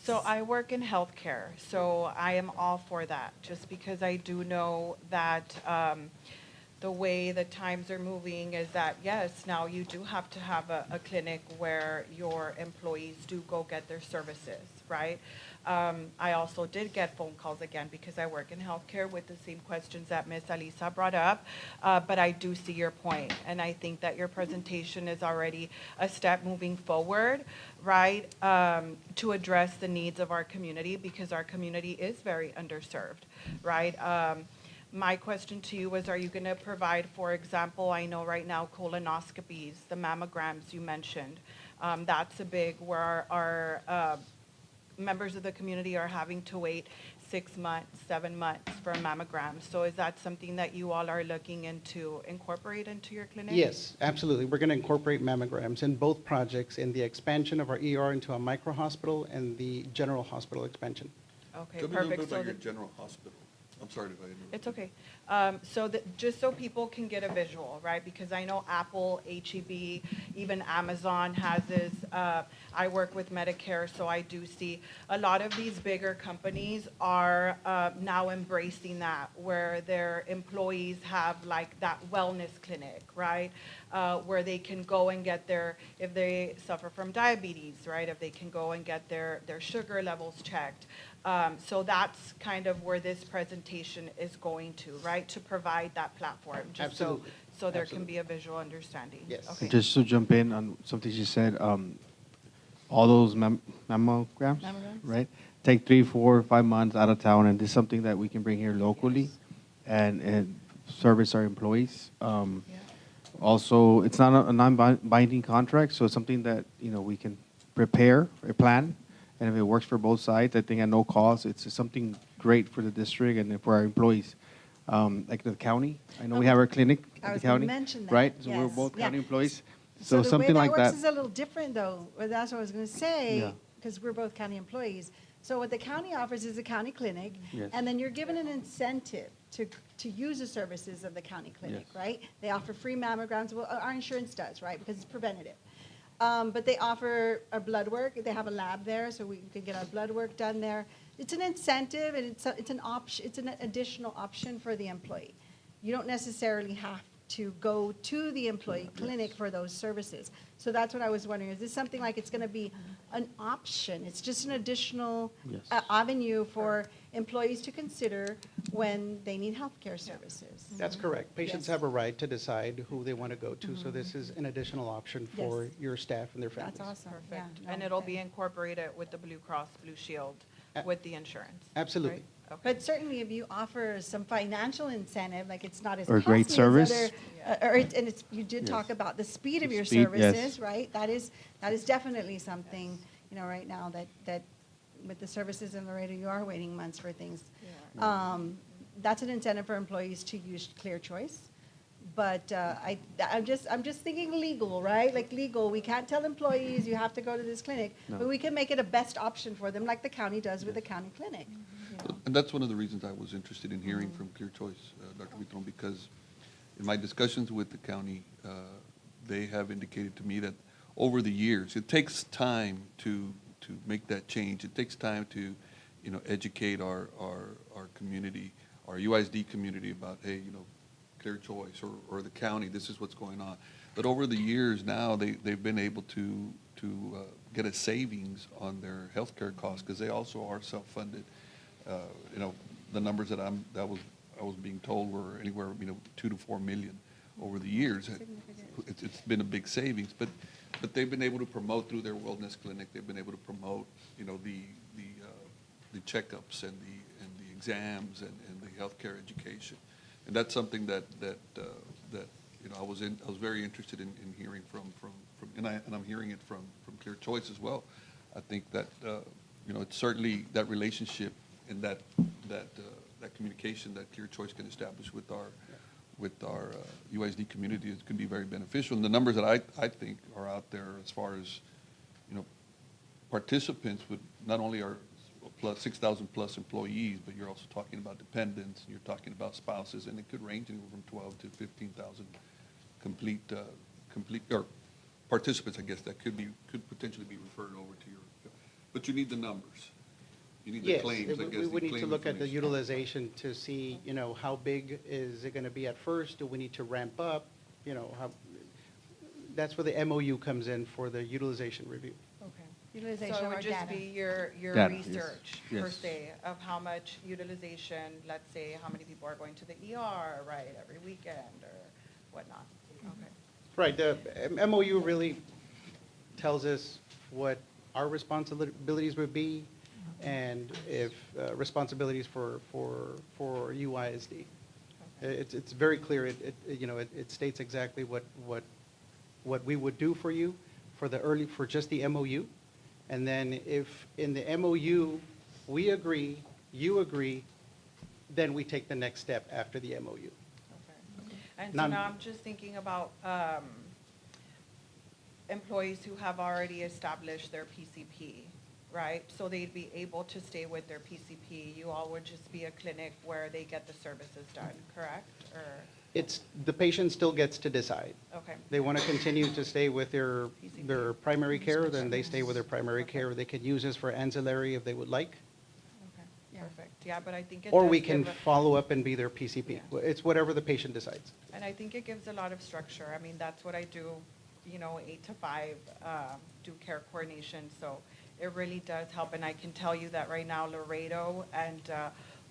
So I work in healthcare, so I am all for that, just because I do know that the way the times are moving is that, yes, now you do have to have a clinic where your employees do go get their services, right? I also did get phone calls again because I work in healthcare with the same questions that Ms. Alisa brought up, but I do see your point, and I think that your presentation is already a step moving forward, right, to address the needs of our community, because our community is very underserved, right? My question to you was, are you going to provide, for example, I know right now colonoscopies, the mammograms you mentioned, that's a big where our members of the community are having to wait 6 months, 7 months for a mammogram. So is that something that you all are looking into incorporate into your clinic? Yes, absolutely. We're going to incorporate mammograms in both projects, in the expansion of our ER into a micro hospital and the general hospital expansion. Okay, Tell me a little perfect. bit about So your the- general hospital. I'm sorry if I interrupted. It's okay. So that, just so people can get a visual, right? Because I know Apple, HEB, even Amazon has this. I work with Medicare, so I do see a lot of these bigger companies are now embracing that, where their employees have like that wellness clinic, right? Where they can go and get their, if they suffer from diabetes, right? If they can go and get their sugar levels checked. So that's kind of where this presentation is going to, right? To provide that platform, just Absolutely. so there can Absolutely. be a visual understanding. Yes. Okay. Just to jump in on something you said, all those mammograms, right, take 3, 4, 5 months out of town, and this is something that we can bring here locally and service our employees. Also, it's not a non-binding contract, so it's something that, we can prepare a plan, and if it works for both sides, I think at no cost, it's something great for the district and for our employees. Like the county, I know we have our clinic I at the was gonna county, mention that, right? So we're yes. both Yeah. county employees. So the something way like that works that. is a little different, though. Well, that's what I was going to say, Yeah. because we're both county employees. So what the county offers is a county clinic, Yes. and then you're given an incentive to use the services of the county clinic, Yes. right? They offer free mammograms. Well, our insurance does, right? Because it's preventative. But they offer our blood work. They have a lab there, so we can get our blood work done there. It's an incentive, and it's an option. It's an additional option for the employee. You don't necessarily have to go to the employee clinic for those services. So that's what I was wondering. Is this something like it's going to be an option? It's just an additional Yes. avenue for employees to consider when they need healthcare services. That's correct. Patients Yes. have a right to decide who they want to go to, so this is an additional option for Yes. your staff and their families. That's awesome. Perfect. Yeah, And no, it'll okay. be incorporated with the Blue Cross Blue Shield, with the insurance. Absolutely. right? But certainly if you offer some financial incentive, like it's not as Or great costly as service. and it's, you did talk Yes. about the speed of The your speed, yes. services, right? That is definitely something, you know, right now that with the services in Laredo, you are waiting months for things. That's an incentive for employees to use Clear Choice. But I'm just thinking legal, right? Like legal, we can't tell employees you have to go to this clinic, No. but we can make it a best option for them, like the county does with the county clinic. you know. And that's one of the reasons I was interested in hearing from Clear Choice, Dr. Vitron, because in my discussions with the county, they have indicated to me that over the years, it takes time to make that change. It takes time to, you know, educate our community, our UISD community about, hey, you know, Clear Choice or the county, this is what's going on. But over the years now, they've been able to get a savings on their healthcare costs because they also are self-funded. You know, the numbers that I was being told were anywhere, you know, 2 to 4 million over the years. It's been a big savings, but they've been able to promote through their wellness clinic. They've been able to promote, you know, the checkups and the exams and the healthcare education. And that's something that you know, I was very interested in hearing from and I'm hearing it from Clear Choice as well. I think that you know, it's certainly that relationship and that communication that Clear Choice can establish with our UISD community is can be very beneficial. And the numbers that I think are out there as far as, you know, participants with not only our plus 6,000 plus employees, but you're also talking about dependents, and you're talking about spouses, and it could range anywhere from 12 to 15,000 complete or participants, I guess, that could potentially be referred over to your. But you need the numbers. You need the Yes, claims, I guess. we the need to claim look at the information. utilization to see, you know, how big is it going to be at first? Do we need to ramp up? You know, that's where the MOU comes in for the utilization review. Utilization So it of our would just data. be your Data, yes. research, per Yes. se, of how much utilization, let's say, how many people are going to the ER, right, every weekend or whatnot. Okay. Right, the MOU really tells us what our responsibilities would be and if responsibilities for UISD. It's very clear, you know, it states exactly what we would do for you for just the MOU. And then if in the MOU, we agree, you agree, then we take the next step after the MOU. And so Now- now I'm just thinking about employees who have already established their PCP, right? So they'd be able to stay with their PCP. You all would just be a clinic where they get the services done, correct? Or, The patient still gets to decide. okay. They want to continue to stay with their primary care, then they stay with their primary care. They can use this for ancillary if they would like. Perfect, yeah, but I think it Or does we can give a- follow up and be their PCP. It's whatever the patient decides. And I think it gives a lot of structure. I mean, that's what I do, you know, 8 to 5, do care coordination. So it really does help. And I can tell you that right now Laredo and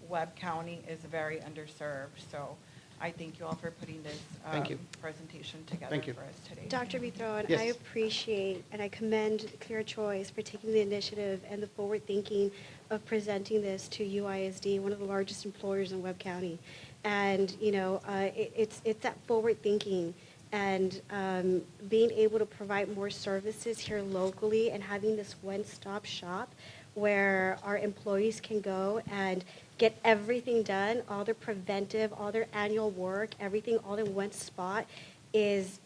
Webb County is very underserved. So I thank you all for putting this Thank you. presentation together Thank you. for us today. Dr. Vitron, Yes. I appreciate and I commend Clear Choice for taking the initiative and the forward thinking of presenting this to UISD, one of the largest employers in Webb County. And, you know, it's that forward thinking and being able to provide more services here locally and having this one-stop shop where our employees can go and get everything done, all their preventive, all their annual work, everything all in one spot is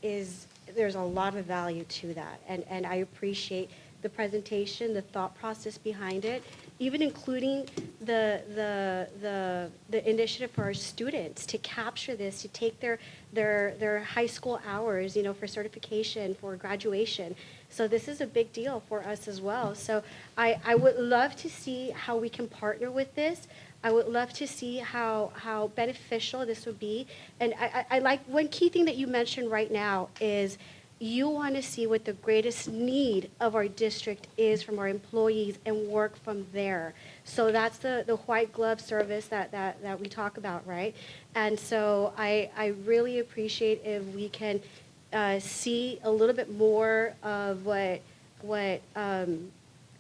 there's a lot of value to that. And I appreciate the presentation, the thought process behind it, even including the initiative for our students to capture this, to take their high school hours, you know, for certification, for graduation. So this is a big deal for us as well. So I would love to see how we can partner with this. I would love to see how beneficial this would be. And I like one key thing that you mentioned right now is you want to see what the greatest need of our district is from our employees and work from there. So that's the white glove service that we talk about, right? And so I really appreciate if we can see a little bit more of what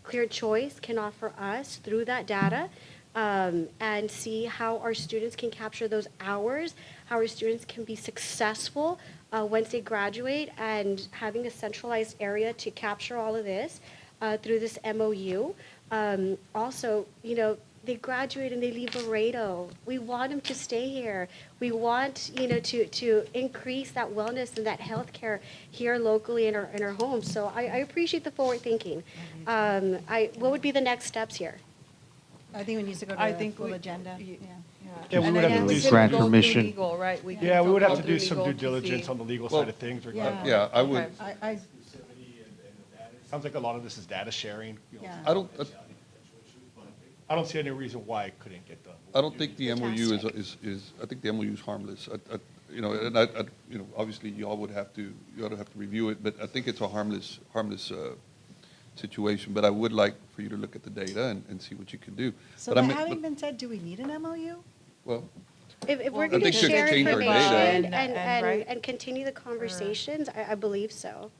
Clear Choice can offer us through that data. and see how our students can capture those hours, how our students can be successful once they graduate, and having a centralized area to capture all of this through this MOU. Also, you know, they graduate and they leave Laredo. We want them to stay here. We want, you know, to increase that wellness and that healthcare here locally in our homes. So I appreciate the forward thinking. What would be the next steps here? I think we need to go to I the think full we- agenda. y- Yeah. Yeah, we And would then have to we do could some. Grant go through permission. legal, right? We Yeah, we would have to do through some legal due to diligence see. on the legal Well, side of things. Yeah. regarding Yeah, I would, Okay. I Sounds like a lot of this is data sharing. You know. Yeah. I don't see any reason why it couldn't get done. I don't think the MOU is, I think the MOU is harmless. You know, and you know, obviously you all would have to, you ought to have to review it, but I think it's a harmless situation. But I would like for you to look at the data and see what you can do. So But I that mean- having been said, do we need an MOU? Well, If we're I going to think to share exchange our information data- and continue the conversations, I believe so.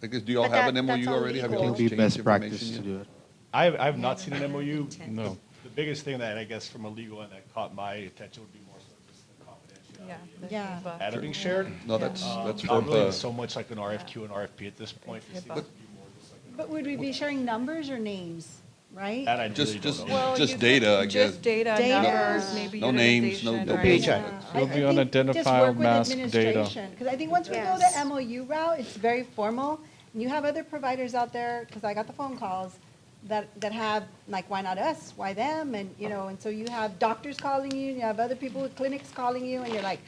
I guess, do you all But have that- an that's MOU all already? Have you legal. all It would be exchanged best practice information to yet? do it. I have not seen an MOU. No. The biggest thing that I guess from a legal end that caught my attention would be more so just the confidentiality. Yeah. Data being shared. No, that's Not for, really so much like an RFQ and RFP at this point. It seems to be more just like But would we be sharing numbers or names, right? that I Just- really just- don't know. Well, Just you data, could- I guess. Just data, Data. numbers, maybe No names, no utilization, PHI. right? It'll be I think unidentifiable mask data. Because I think once we go Yes. the MOU route, it's very formal. And you have other providers out there, because I got the phone calls, that have, like, why not us? Why them? And, you know, and so you have doctors calling you, you have other people with clinics calling you, and you're like,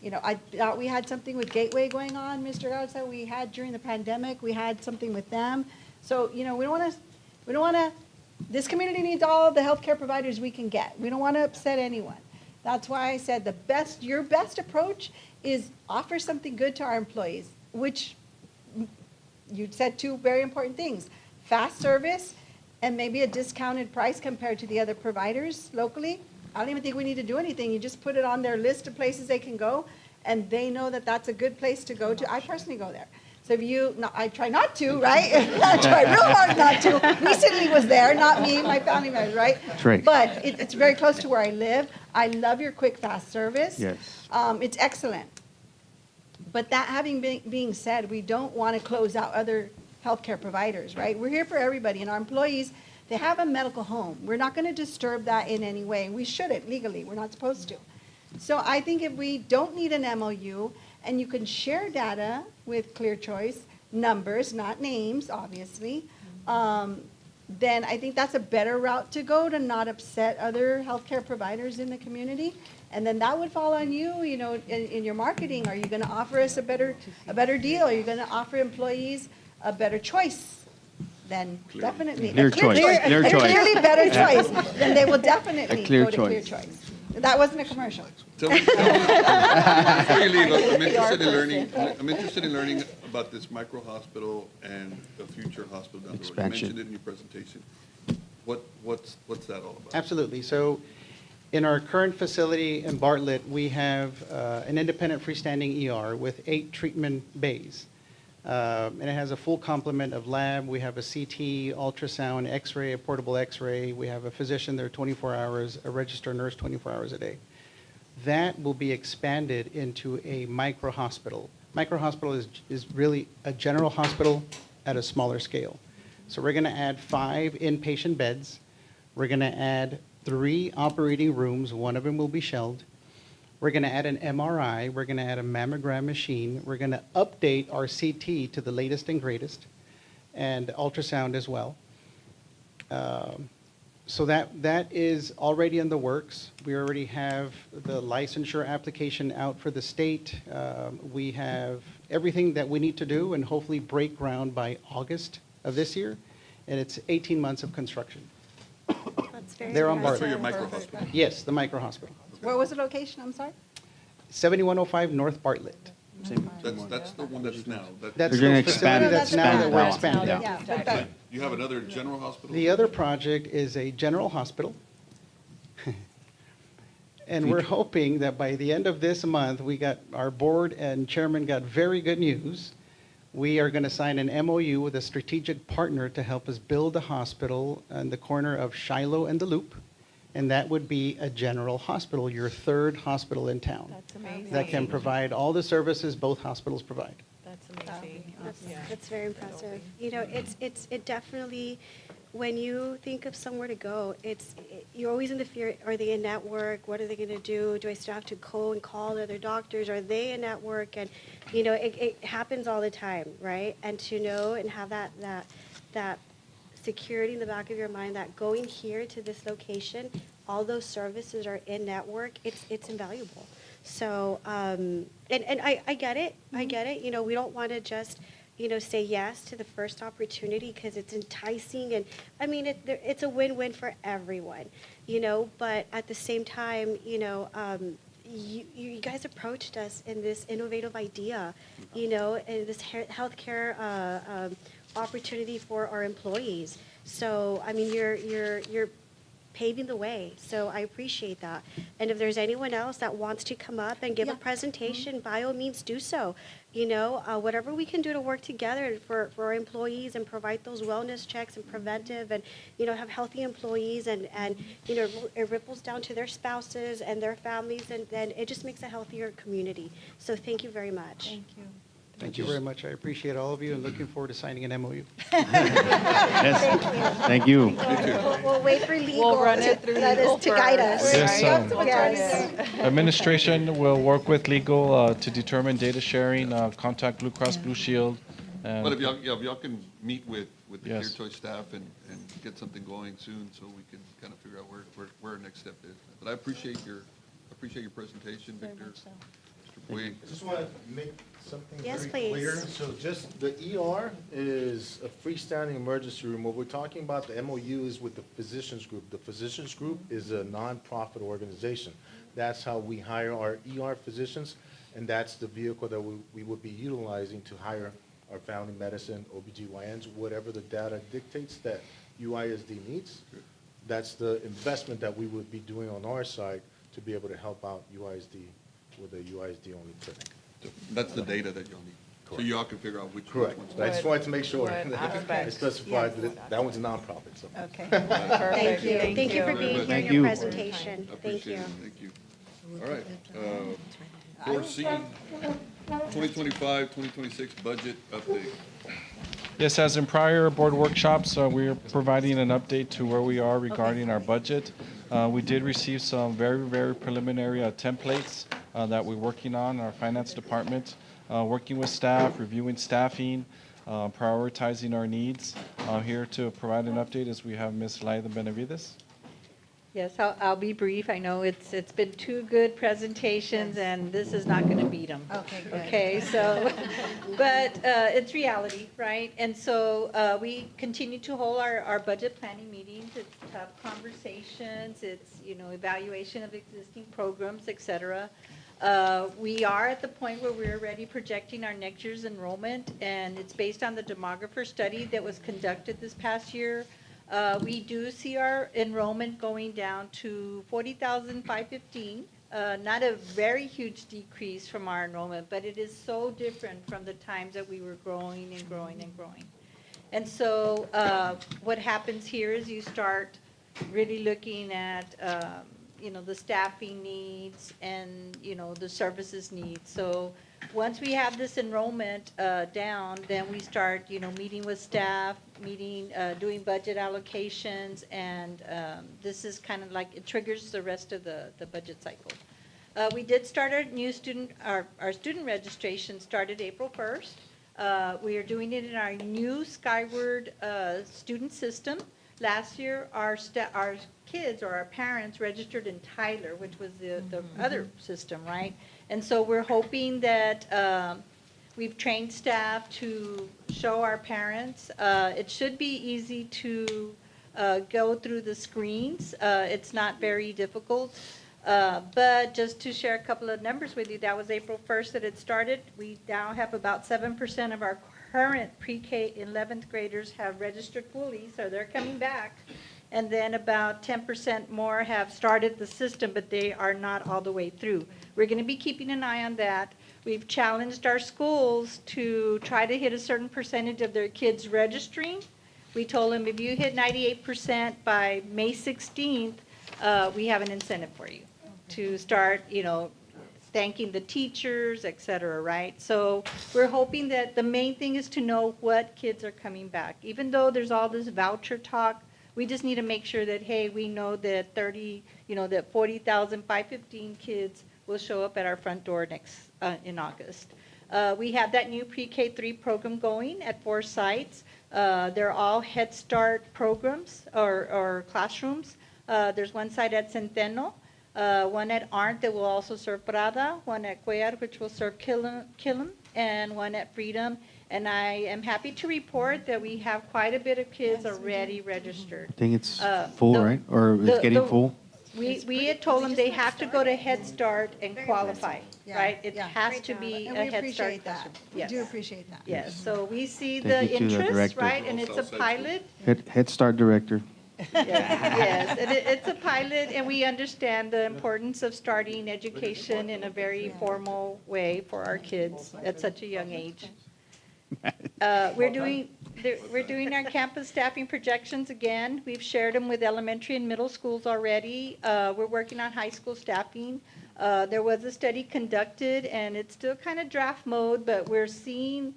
you know, I thought we had something with Gateway going on, Mr. Garza. We had during the pandemic, we had something with them. So, you know, we don't want to, this community needs all the healthcare providers we can get. We don't want to upset anyone. That's why I said your best approach is offer something good to our employees, which you said two very important things: fast service and maybe a discounted price compared to the other providers locally. I don't even think we need to do anything. You just put it on their list of places they can go, and they know that that's a good place to go to. I personally go there. So if you, no, I try not to, right? I try real hard not to. Recently was there, not me, my family members, right? That's right. But it's very close to where I live. I love your quick, fast service. Yes. It's excellent. But that having being said, we don't want to close out other healthcare providers, right? We're here for everybody, and our employees, they have a medical home. We're not going to disturb that in any way. We shouldn't legally. We're not supposed to. So I think if we don't need an MOU, and you can share data with ClearChoice, numbers, not names, obviously, then I think that's a better route to go to not upset other healthcare providers in the community. And then that would fall on you, you know, in your marketing. Are you going to offer us a better deal? Are you going to offer employees a better choice? Then definitely. Clear choice. Clear a choice. clearly better choice. Then they will definitely A clear go to choice. ClearChoice. That wasn't a commercial. Tell me, before you leave, I'm interested in learning about this micro hospital and the future hospital down the road. You Expansion. mentioned it in your presentation. What's that all about? Absolutely. So in our current facility in Bartlett, we have an independent freestanding ER with 8 treatment bays. And it has a full complement of lab. We have a CT, ultrasound, X-ray, a portable X-ray. We have a physician there 24 hours, a registered nurse 24 hours a day. That will be expanded into a micro hospital. Micro hospital is really a general hospital at a smaller scale. So we're going to add 5 inpatient beds. We're going to add 3 operating rooms. One of them will be shelled. We're going to add an MRI. We're going to add a mammogram machine. We're going to update our CT to the latest and greatest, and ultrasound as well. So that is already in the works. We already have the licensure application out for the state. We have everything that we need to do and hopefully break ground by August of this year. And it's 18 months of construction. That's very They're on impressive. Bartlett. For your micro hospital. Yes, the micro hospital. Where was the location? I'm sorry? 7105 North Bartlett. That's the one that's now. That's They're gonna the facility expand- that's now that we're expand that one. expanding. Yeah, but You have another general hospital? The other project is a general hospital. And we're hoping that by the end of this month, our board and chairman got very good news. We are going to sign an MOU with a strategic partner to help us build a hospital on the corner of Shiloh and the Loop. and that would be a general hospital, your third hospital in town. That's amazing. That can provide all the services both hospitals provide. That's amazing. That's very impressive. You know, it definitely, when you think of somewhere to go, you're always in the fear, are they in network? What are they going to do? Do I still have to go and call other doctors? Are they in network? And, you know, it happens all the time, right? And to know and have that security in the back of your mind that going here to this location, all those services are in network, it's invaluable. So, and I get it. I get it. You know, we don't want to just, you know, say yes to the first opportunity because it's enticing. And I mean, it's a win-win for everyone, you know, but at the same time, you know, you guys approached us in this innovative idea, you know, and this healthcare opportunity for our employees. So, I mean, you're paving the way. So I appreciate that. And if there's anyone else that wants to come up and give a presentation, by all means do so. You know, whatever we can do to work together for our employees and provide those wellness checks and preventive and, you know, have healthy employees and you know, it ripples down to their spouses and their families and then it just makes a healthier community. So thank you very much. Thank you. Thank you very much. I appreciate all of you and looking forward to signing an MOU. Yes. Thank you. We'll wait for legal We'll run it through legal to guide us. Yes, Yes. Administration will work with legal to determine data sharing, contact Blue Cross Blue Shield. and- But if y'all can meet with the Yes. Clear Choice staff and get something going soon, so we can kind of figure out where our next step is. But I appreciate your presentation, Victor. Mr. Puig. I just want to make something Yes, very clear. please. So just the ER is a freestanding emergency room. What we're talking about, the MOU, is with the physicians group. The physicians group is a nonprofit organization. That's how we hire our ER physicians, and that's the vehicle that we would be utilizing to hire our family medicine, OBGYNs, whatever the data dictates that UISD needs. That's the investment that we would be doing on our side to be able to help out UISD with a UISD-only clinic. That's the data that y'all need. So y'all can figure out which Correct. ones. I just wanted to make sure What that I aspects? specified that that one's a nonprofit, so. Okay. Thank you. Thank you for being here Thank in you. your presentation. I Thank appreciate you. it. Thank you. All right. 4C, 2025, 2026 budget update. Yes, as in prior board workshops, we are providing an update to where we are regarding our budget. We did receive some very, very preliminary templates that we're working on in our finance department, working with staff, reviewing staffing, prioritizing our needs. Here to provide an update as we have Ms. Laida Benavides. Yes, I'll be brief. I know it's been two good presentations, and this is not going to beat them. Okay, good. Okay, so, but it's reality, right? And so we continue to hold our budget planning meetings. It's tough conversations. It's, you know, evaluation of existing programs, et cetera. We are at the point where we're already projecting our next year's enrollment, and it's based on the demographer study that was conducted this past year. We do see our enrollment going down to 40,515. Not a very huge decrease from our enrollment, but it is so different from the times that we were growing and growing and growing. And so what happens here is you start really looking at, you know, the staffing needs and, you know, the services needs. So once we have this enrollment down, then we start, you know, meeting with staff, doing budget allocations, and this is kind of like, it triggers the rest of the budget cycle. We did start our student registration started April 1st. We are doing it in our new Skyward student system. Last year, our kids or our parents registered in Tyler, which was the other system, right? And so we're hoping that we've trained staff to show our parents. It should be easy to go through the screens. It's not very difficult. But just to share a couple of numbers with you, that was April 1st that it started. We now have about 7% of our current pre-K 11th graders have registered fully, so they're coming back. And then about 10% more have started the system, but they are not all the way through. We're going to be keeping an eye on that. We've challenged our schools to try to hit a certain percentage of their kids registering. We told them if you hit 98% by May 16th, we have an incentive for you to start, thanking the teachers, et cetera, right? So we're hoping that the main thing is to know what kids are coming back. Even though there's all this voucher talk, we just need to make sure that, hey, we know that that 40,515 kids will show up at our front door in August. We have that new pre-K3 program going at 4 sites. They're all Head Start programs or classrooms. There's one site at Centeno, one at Arndt that will also serve Prada, one at Cuellar, which will serve Killam, and one at Freedom. And I am happy to report that we have quite a bit of kids already registered. I think it's full, right? Or it's getting full? We had told them they have to go to Head Start and qualify, right? It has to be a And we Head Start appreciate that. classroom. We Yes. do appreciate that. Yes, so we see the Thank you to the interest, director. right? And it's a pilot. Head Start director. Yes, and it's a pilot, and we understand the importance of starting education in a very formal way for our kids at such a young age. We're doing our campus staffing projections again. We've shared them with elementary and middle schools already. We're working on high school staffing. There was a study conducted, and it's still kind of draft mode, but we're seeing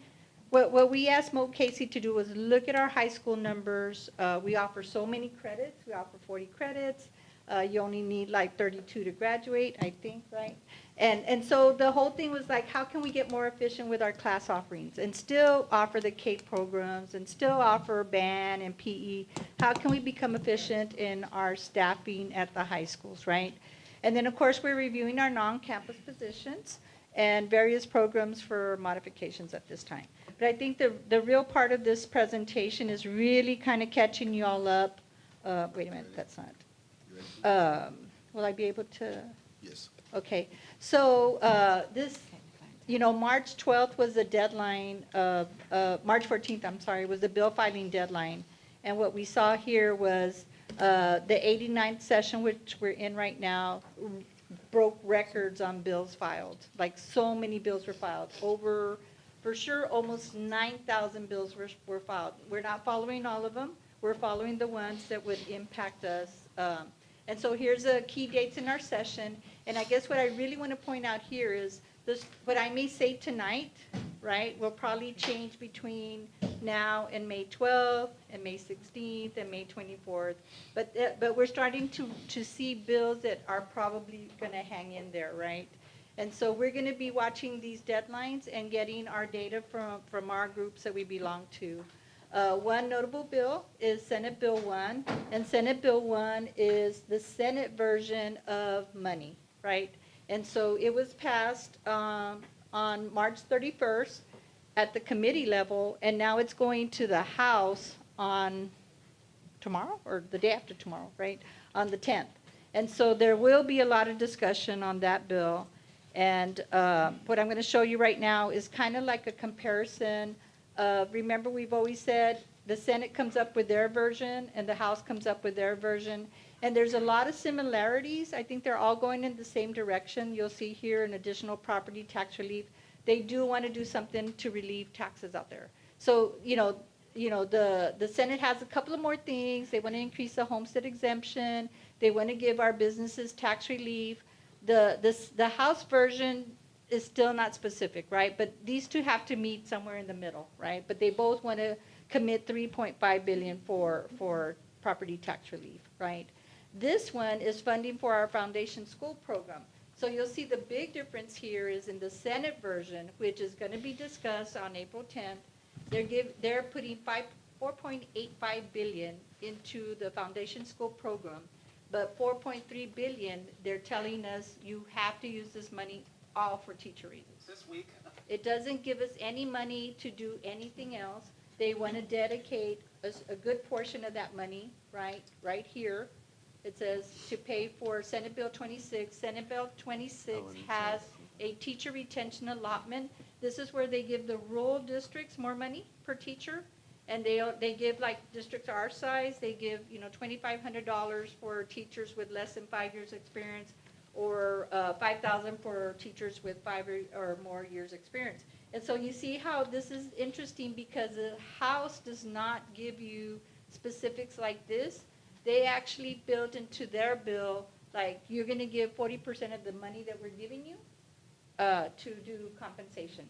what we asked Mo Casey to do was look at our high school numbers. We offer so many credits. We offer 40 credits. You only need like 32 to graduate, I think, right? And so the whole thing was like, how can we get more efficient with our class offerings and still offer the CAPE programs and still offer band and PE? How can we become efficient in our staffing at the high schools, right? And then, of course, we're reviewing our non-campus positions and various programs for modifications at this time. But I think the real part of this presentation is really kind of catching you all up. Wait a minute, that's not. Will I be able to? Yes. Okay, so March 12th was the deadline of, March 14th, I'm sorry, was the bill filing deadline. And what we saw here was the 89th session, which we're in right now, broke records on bills filed. Like so many bills were filed. Over, for sure, almost 9,000 bills were filed. We're not following all of them. We're following the ones that would impact us. And so here's the key dates in our session. And I guess what I really want to point out here is this, what I may say tonight, right, will probably change between now and May 12th and May 16th and May 24th. But we're starting to see bills that are probably going to hang in there, right? And so we're going to be watching these deadlines and getting our data from our groups that we belong to. One notable bill is Senate Bill 1, and Senate Bill 1 is the Senate version of money, right? And so it was passed on March 31st at the committee level, and now it's going to the House on tomorrow, or the day after tomorrow, right, on the 10th. And so there will be a lot of discussion on that bill. And what I'm going to show you right now is kind of like a comparison. Remember, we've always said the Senate comes up with their version and the House comes up with their version. And there's a lot of similarities. I think they're all going in the same direction. You'll see here an additional property tax relief. They do want to do something to relieve taxes out there. So, the Senate has a couple of more things. They want to increase the homestead exemption. They want to give our businesses tax relief. The House version is still not specific, right? But these two have to meet somewhere in the middle, right? But they both want to commit $3.5 billion for property tax relief, right? This one is funding for our foundation school program. So you'll see the big difference here is in the Senate version, which is going to be discussed on April 10th. They're putting $4.85 billion into the foundation school program, but $4.3 billion, they're telling us you have to use this money all for teacher reasons. This week. It doesn't give us any money to do anything else. They want to dedicate a good portion of that money, right here. It says to pay for Senate Bill 26. Senate Bill 26 has a teacher retention allotment. This is where they give the rural districts more money per teacher. And they give, like districts our size, they give, $2,500 for teachers with less than 5 years experience, or $5,000 for teachers with 5 or more years experience. And so you see how this is interesting because the House does not give you specifics like this. they actually built into their bill, like, you're gonna give 40% of the money that we're giving you to do compensation.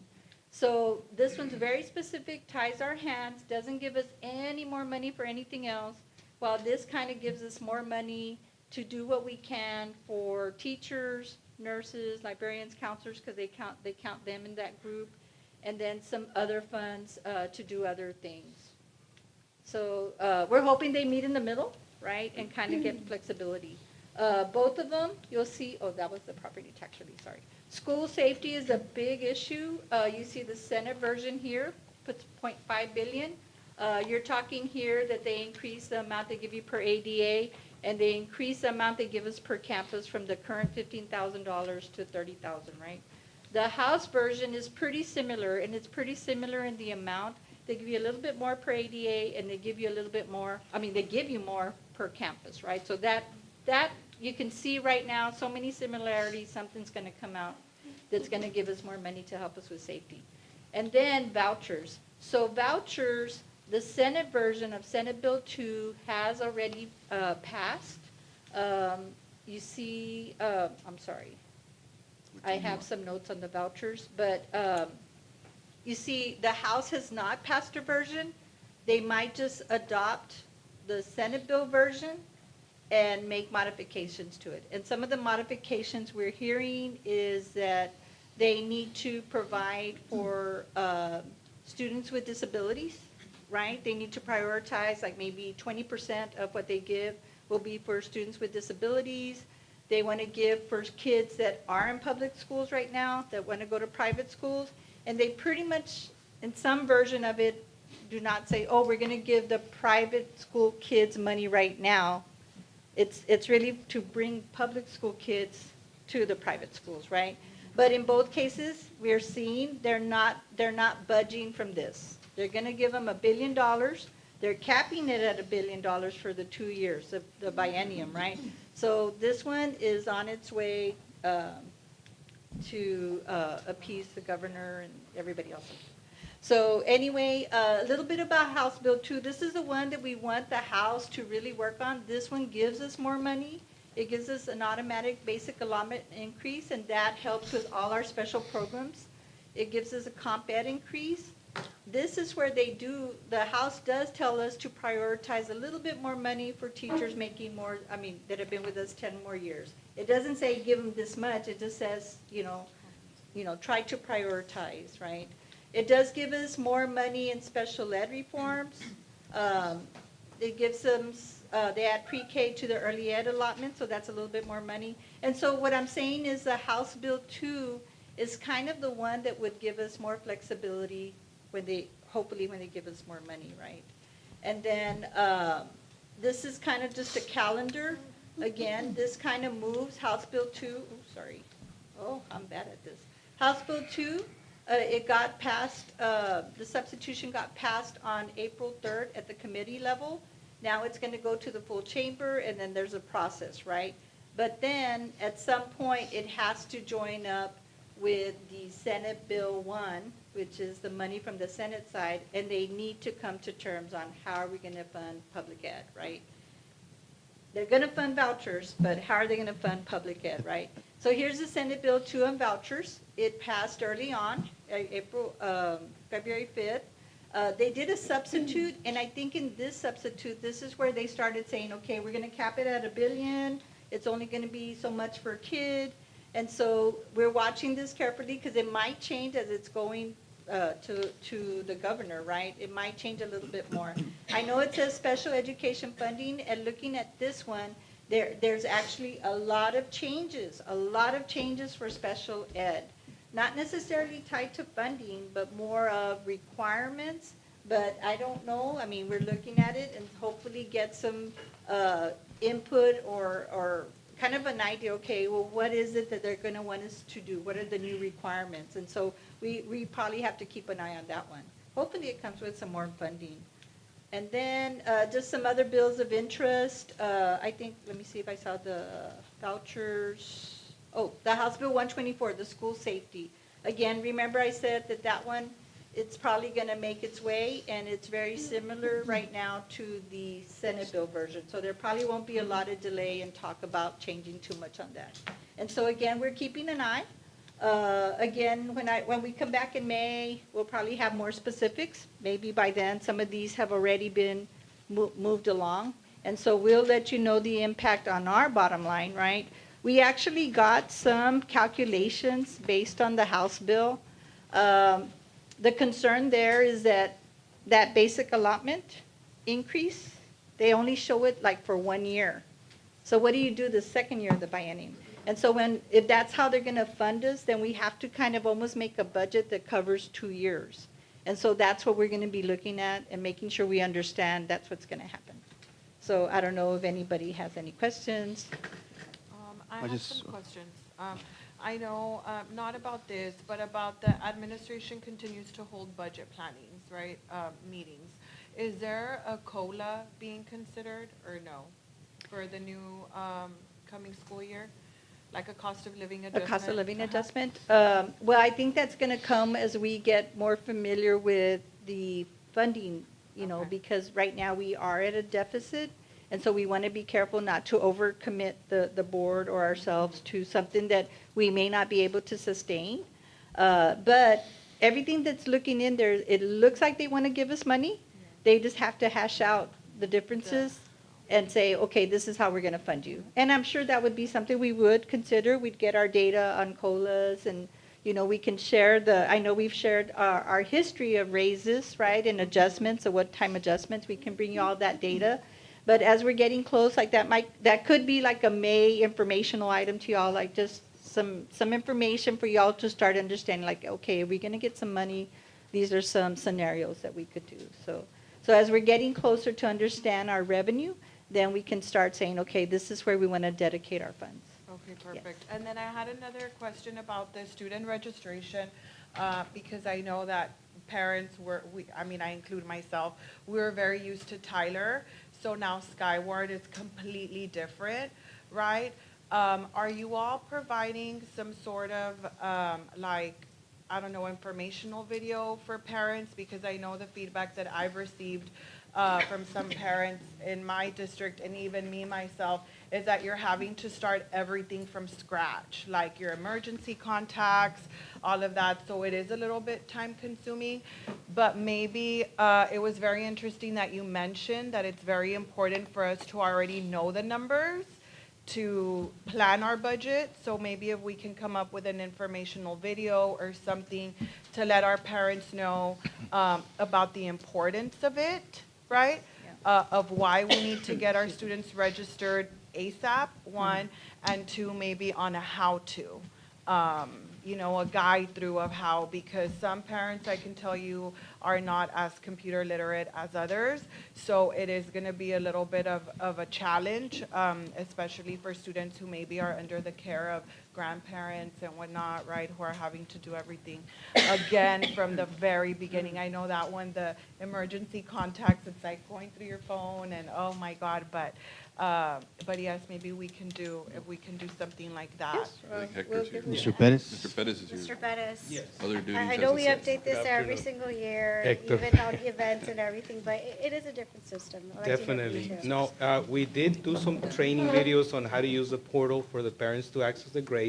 So this one's very specific, ties our hands, doesn't give us any more money for anything else, while this kind of gives us more money to do what we can for teachers, nurses, librarians, counselors, because they count them in that group, and then some other funds to do other things. So we're hoping they meet in the middle, right, and kind of get flexibility. Both of them, you'll see, oh, that was the property tax relief, sorry. School safety is a big issue. You see the Senate version here, puts 0.5 billion. You're talking here that they increase the amount they give you per ADA, and they increase the amount they give us per campus from the current $15,000 to $30,000, right? The House version is pretty similar, and it's pretty similar in the amount. They give you a little bit more per ADA, and they give you a little bit more, they give you more per campus, right? So that you can see right now, so many similarities, something's going to come out that's going to give us more money to help us with safety. And then vouchers. So vouchers, the Senate version of Senate Bill 2 has already passed. You see, I'm sorry, I have some notes on the vouchers, but you see the House has not passed a version. They might just adopt the Senate bill version and make modifications to it. And some of the modifications we're hearing is that they need to provide for students with disabilities, right? They need to prioritize, like maybe 20% of what they give will be for students with disabilities. They want to give for kids that are in public schools right now, that want to go to private schools. And they pretty much, in some version of it, do not say, oh, we're going to give the private school kids money right now. It's really to bring public school kids to the private schools, right? But in both cases, we're seeing they're not budging from this. They're going to give them $1 billion. They're capping it at $1 billion for the 2 years of the biennium, right? So this one is on its way to appease the governor and everybody else. So anyway, a little bit about House Bill 2. This is the one that we want the House to really work on. This one gives us more money. It gives us an automatic basic allotment increase, and that helps with all our special programs. It gives us a comp ed increase. This is where the House does tell us to prioritize a little bit more money for teachers making more, that have been with us 10 more years. It doesn't say give them this much. It just says, try to prioritize, right? It does give us more money in special ed reforms. It gives them, they add pre-K to the early ed allotment, so that's a little bit more money. And so what I'm saying is the House Bill 2 is kind of the one that would give us more flexibility hopefully when they give us more money, right? And then this is kind of just a calendar. Again, this kind of moves House Bill 2, I'm bad at this. House Bill 2, it got passed, the substitution got passed on April 3rd at the committee level. Now it's going to go to the full chamber, and then there's a process, right? But then at some point it has to join up with the Senate Bill 1, which is the money from the Senate side, and they need to come to terms on how are we going to fund public ed, right? They're going to fund vouchers, but how are they going to fund public ed, right? So here's the Senate Bill 2 on vouchers. It passed early on, February 5th. They did a substitute, and I think in this substitute, this is where they started saying, okay, we're going to cap it at $1 billion. It's only going to be so much per kid. And so we're watching this carefully because it might change as it's going to the governor, right? It might change a little bit more. I know it says special education funding, and looking at this one, there's actually a lot of changes for special ed. Not necessarily tied to funding, but more of requirements. But I don't know. We're looking at it and hopefully get some input or kind of an idea, okay, well, what is it that they're going to want us to do? What are the new requirements? And so we probably have to keep an eye on that one. Hopefully it comes with some more funding. And then just some other bills of interest. I think, let me see if I saw the vouchers. Oh, the House Bill 124, the school safety. Again, remember I said that one it's probably going to make its way, and it's very similar right now to the Senate bill version. So there probably won't be a lot of delay and talk about changing too much on that. And so again, we're keeping an eye. Again, when we come back in May, we'll probably have more specifics. Maybe by then, some of these have already been moved along. And so we'll let you know the impact on our bottom line, right? We actually got some calculations based on the House bill. The concern there is that basic allotment increase, they only show it like for 1 year. So what do you do the second year of the biennium? And so if that's how they're going to fund us, then we have to kind of almost make a budget that covers 2 years. And so that's what we're going to be looking at and making sure we understand that's what's going to happen. So I don't know if anybody has any questions. I have some questions. I know, not about this, but about the administration continues to hold budget plannings, right, meetings. Is there a COLA being considered or no for the new coming school year? Like a cost of living adjustment? A cost of living adjustment? Well, I think that's going to come as we get more familiar with the funding, you know, because right now we are at a deficit. And so we want to be careful not to overcommit the board or ourselves to something that we may not be able to sustain. But everything that's looking in there, it looks like they want to give us money. They just have to hash out the differences and say, okay, this is how we're going to fund you. And I'm sure that would be something we would consider. We'd get our data on COLAs and, you know, we can share I know we've shared our history of raises, right, and adjustments, or what time adjustments. We can bring you all that data. But as we're getting close, like that could be like a May informational item to y'all, like just some information for y'all to start understanding, like, okay, are we going to get some money? These are some scenarios that we could do. So as we're getting closer to understand our revenue, then we can start saying, okay, this is where we want to dedicate our funds. Okay, perfect. Yes. And then I had another question about the student registration, because I know that parents I include myself, we were very used to Tyler. So now Skyward is completely different, right? Are you all providing some sort of informational video for parents? Because I know the feedback that I've received from some parents in my district and even me myself is that you're having to start everything from scratch, like your emergency contacts, all of that. So it is a little bit time consuming, but maybe it was very interesting that you mentioned that it's very important for us to already know the numbers to plan our budget. So maybe if we can come up with an informational video or something to let our parents know about the importance of it, right? Of why we need to get our students registered ASAP, one, and two, maybe on a how-to, a guide through of how, because some parents, I can tell you, are not as computer literate as others. So it is going to be a little bit of a challenge, especially for students who maybe are under the care of grandparents and whatnot, right, who are having to do everything again from the very beginning. I know that one, the emergency contacts, it's like going through your phone and oh my God, but yes, maybe if we can do something like that. I think Hector's here. Mr. Pettis? Mr. Pettis is here. Mr. Pettis. Yes. Other duties I as know a we citizen. update this every single year, Hector. even on the events and everything, but it is a different system. I'd like to know Definitely. details. No, we did do some training videos on how to use the portal for the parents to access the grades.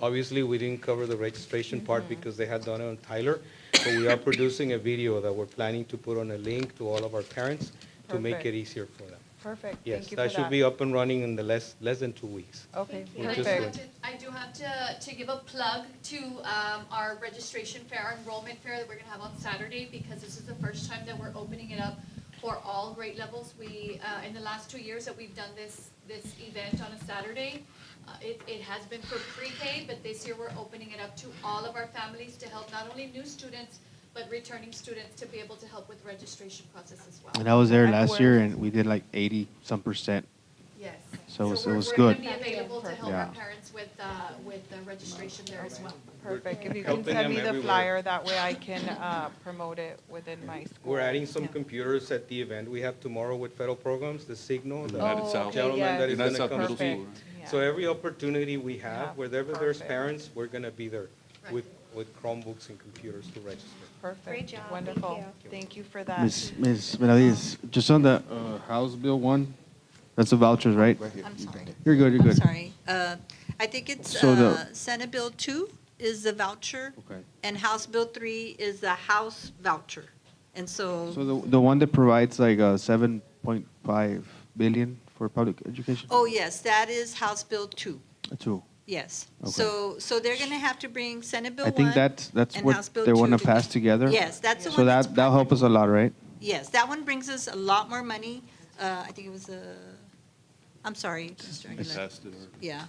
Obviously, we didn't cover the registration part because they had done it on Tyler, but we are producing a video that we're planning to put on a link to all of our parents to make it easier for them. Perfect. Yes, Thank you that for should that. be up and running in the less than 2 weeks. Okay, We're just perfect. I do have to give a plug to our registration fair, our enrollment fair that we're going to have on Saturday, because this is the first time that we're opening it up for all grade levels. We in the last 2 years that we've done this event on a Saturday, it has been for pre-K, but this year we're opening it up to all of our families to help not only new students, but returning students to be able to help with registration process as well. And I was there last year, and we did like 80-some%. Yes. So it was we're good. going to be available to help Yeah. our parents with the registration there as well. Perfect. If you can Helping send me them the everywhere. flyer, that way I can promote it within my school. We're adding some computers at the event we have tomorrow with federal programs, the Signal, the United South. gentleman that is United going to South come Middle speak. School. So every opportunity we have, Yeah, wherever there's perfect. parents, we're going to be there. with Chromebooks and computers to register. Perfect. Great job. Thank Wonderful. you. Thank you for that. Ms. Benavides, just on the House Bill 1, that's the vouchers, right? I'm sorry. You're good, you're I'm good. sorry. I think it's So the- Senate Bill 2 is the voucher, Okay. and House Bill 3 is the House voucher. And so, So the one that provides like 7.5 billion for public education? oh, yes, that is House Bill 2. Two. Yes. Okay. So they're going to have to bring Senate Bill 1 I think that's and what House Bill they 2 want to together. pass together. Yes, that's the So one that's that'll help us a lot, right? Yes, that one brings us a lot more money. I think it was I'm sorry, Mr. Aguilar. Passed it or- Yeah,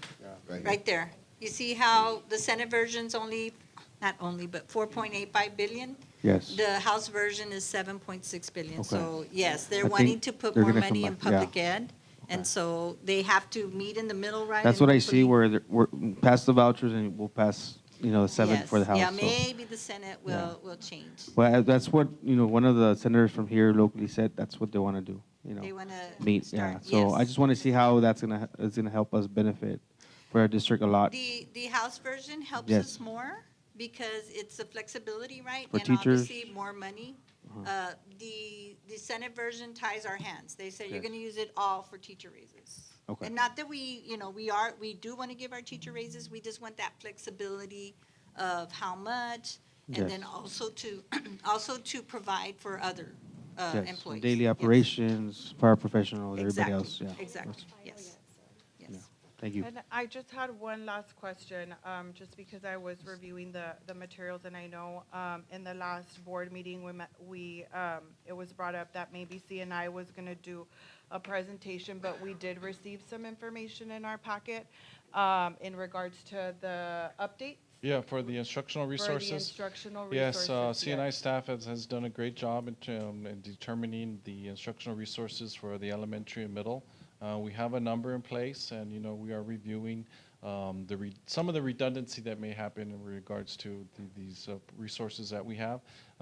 Right. right there. You see how the Senate version's only, not only, but 4.85 billion? Yes. The House version is 7.6 billion. Okay. So yes, I they're think wanting to put they're more gonna money in combine- yeah. public ed. And so they have to meet in the middle, right? That's and what I see hopefully- where we're pass the vouchers and we'll pass, 7 for the House. Yeah, so. maybe the Senate will change. Well, that's what, one of the senators from here locally said, that's what they want to do, They wanna Meet, yeah. start- So I yes. just want to see how it's gonna help us benefit for our district a lot. The House version helps Yes. us more because it's the flexibility, right? For And teachers. obviously more money. Uh-huh. The Senate version ties our hands. They say you're Yes. gonna use it all for teacher raises. Okay. And not that we do want to give our teacher raises, we just want that flexibility of how much, and then Yes. also to provide for other Yes, employees. daily Yes. operations, paraprofessionals, everybody Exactly, else, yeah. exactly, yes. Thank you. And I just had one last question, just because I was reviewing the materials, and I know in the last board meeting, it was brought up that maybe CNI was going to do a presentation, but we did receive some information in our packet in regards to the updates. Yeah, for the instructional resources. For the instructional Yes, resources, CNI yes. staff has done a great job in determining the instructional resources for the elementary and middle. We have a number in place, and we are reviewing some of the redundancy that may happen in regards to these resources that we have,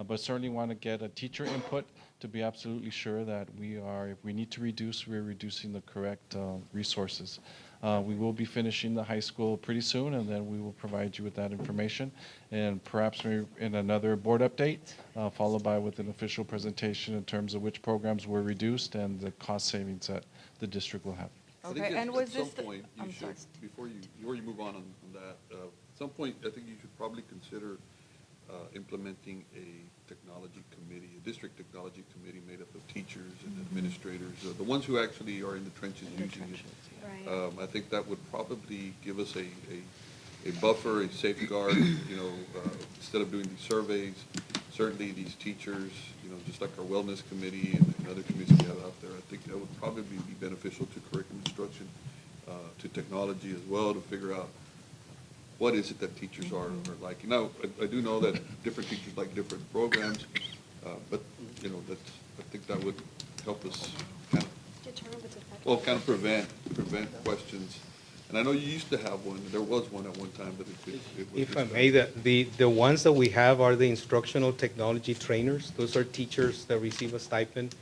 but certainly want to get a teacher input to be absolutely sure that if we need to reduce, we're reducing the correct resources. We will be finishing the high school pretty soon, and then we will provide you with that information, and perhaps in another board update, followed by with an official presentation in terms of which programs were reduced and the cost savings that the district will have. I think Okay, at- and was at some this the- point, I'm you sorry. should, before you move on that, at some point, I think you should probably consider implementing a technology committee, a district technology committee made up of teachers and administrators, the ones who actually are in the trenches using it. Right. I think that would probably give us a buffer, a safeguard, instead of doing these surveys. Certainly these teachers, just like our wellness committee and other committees we have out there, I think that would probably be beneficial to curriculum instruction, to technology as well, to figure out what is it that teachers are liking. Now, I do know that different teachers like different programs, but, I think that would help us kind of, Determine what's effective. well, kind of prevent questions. And I know you used to have one, there was one at one time, but it was. If I may, the ones that we have are the instructional technology trainers. Those are teachers that receive a stipend,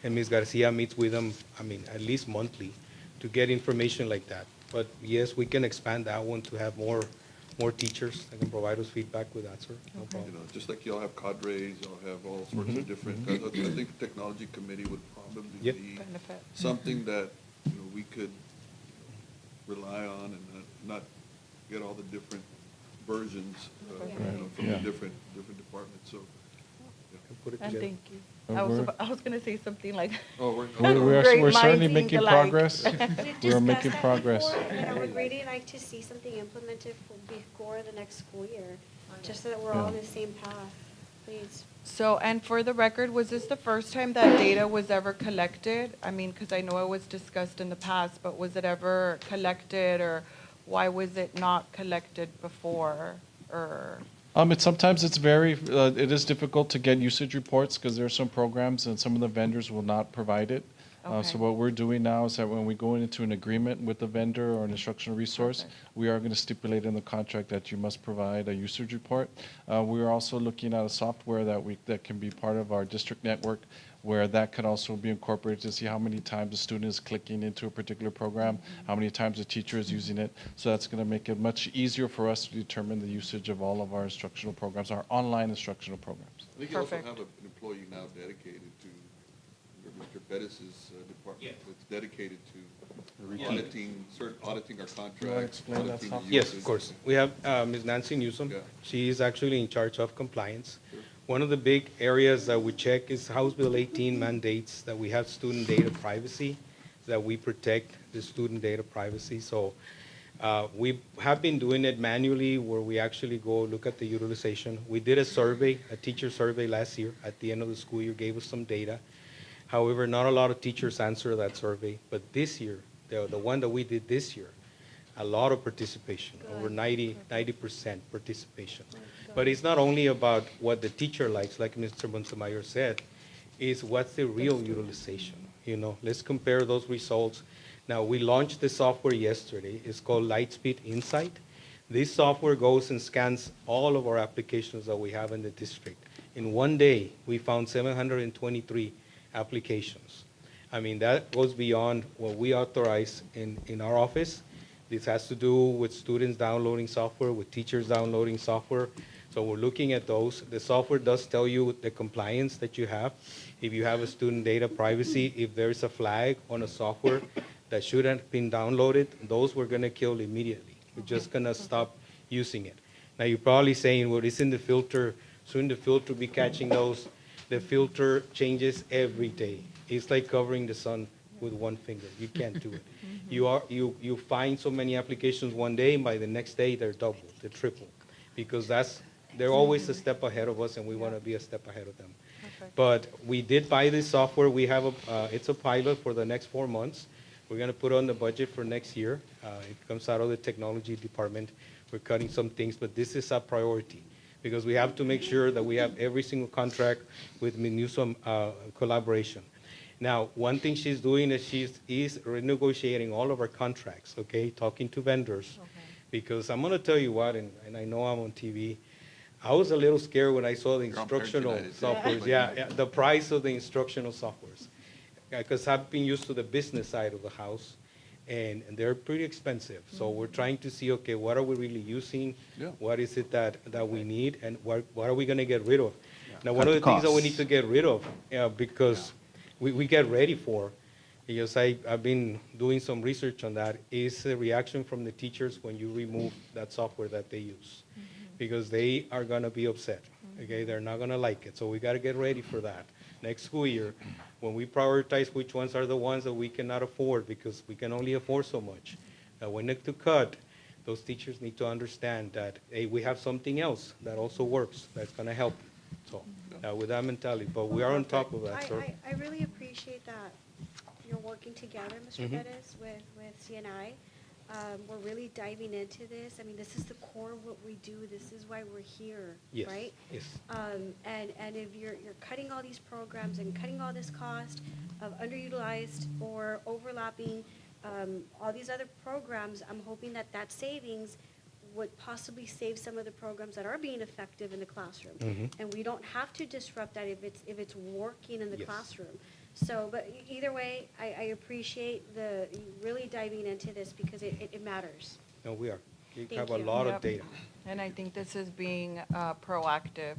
and Ms. Garcia meets with them, at least monthly, to get information like that. But yes, we can expand that one to have more teachers that can provide us feedback with that, sir. No problem. Just like y'all have cadres, y'all have all sorts of different, I think the technology committee would probably Yep. be Benefit. something that, we could rely on and not get all the different versions, from the Yeah. different departments, so. Put it And together. thank you. We're- I was going to say something like. Oh, We're Great certainly minds making think progress. alike. We're making progress. And I would really like to see something implemented before the next school year, just so that we're all on the same path, please. So, and for the record, was this the first time that data was ever collected? I mean, because I know it was discussed in the past, but was it ever collected, or why was it not collected before, or? Sometimes it is difficult to get usage reports because there are some programs and some of the vendors will not provide it. So what we're doing now is that when we go into an agreement with the vendor or an instructional resource, we are going to stipulate in the contract that you must provide a usage report. We are also looking at a software that can be part of our district network, where that can also be incorporated to see how many times a student is clicking into a particular program, how many times a teacher is using it. So that's going to make it much easier for us to determine the usage of all of our instructional programs, our online instructional programs. I think you also have an employee now dedicated to Mr. Bettis's department. It's dedicated to auditing our contracts. auditing the Yes, usage. of course. We have Ms. Nancy Newsom. She is actually in charge of compliance. One of the big areas that we check is House Bill 18 mandates that we have student data privacy, that we protect the student data privacy. So we have been doing it manually, where we actually go look at the utilization. We did a survey, a teacher survey last year at the end of the school year, gave us some data. However, not a lot of teachers answer that survey. But this year, the one that we did this year, a lot of participation, over 90% participation. But it's not only about what the teacher likes, like Mr. Montemayor said, is what's the real utilization. You know, let's compare those results. Now, we launched the software yesterday. It's called Lightspeed Insight. This software goes and scans all of our applications that we have in the district. In one day, we found 723 applications. I mean, that goes beyond what we authorize in our office. This has to do with students downloading software, with teachers downloading software. So we're looking at those. The software does tell you the compliance that you have. If you have a student data privacy, if there's a flag on a software that shouldn't have been downloaded, those we're going to kill immediately. We're just going to stop using it. Now, you're probably saying, well, it's in the filter. Shouldn't the filter be catching those? The filter changes every day. It's like covering the sun with one finger. You can't do it. You find so many applications one day, and by the next day they're double, they're triple, because they're always a step ahead of us, and we want to be a step ahead of them. But we did buy this software. We have it's a pilot for the next 4 months. We're going to put on the budget for next year. It comes out of the technology department. We're cutting some things, but this is a priority, because we have to make sure that we have every single contract with Newsom collaboration. Now, one thing she's doing is she's renegotiating all of our contracts, okay, talking to vendors. Because I'm going to tell you what, and I know I'm on TV, I was a little scared when I saw the instructional softwares. Yeah, the price of the instructional softwares. Because I've been used to the business side of the house, and they're pretty expensive. So we're trying to see, okay, what are we really using? What is it that we need? And what are we going to get rid of? Now, one of the things that we need to get rid of, because we get ready for, because I've been doing some research on that, is the reaction from the teachers when you remove that software that they use. Because they are going to be upset, okay? They're not going to like it. So we got to get ready for that. Next school year, when we prioritize which ones are the ones that we cannot afford, because we can only afford so much. Now, when to cut, those teachers need to understand that, hey, we have something else that also works, that's going to help. So with that mentality, but we are on top of that, sir. I really appreciate that you're working together, Mr. Bettis, with CNI. We're really diving into this. I mean, this is the core of what we do. This is why we're here, right? Yes. And if you're cutting all these programs and cutting all this cost of underutilized or overlapping all these other programs, I'm hoping that savings would possibly save some of the programs that are being effective in the classroom. And we don't have to disrupt that if it's working in the classroom. So, but either way, I appreciate the really diving into this, because it matters. No, we are. You Thank have a you. lot of data. And I think this is being proactive,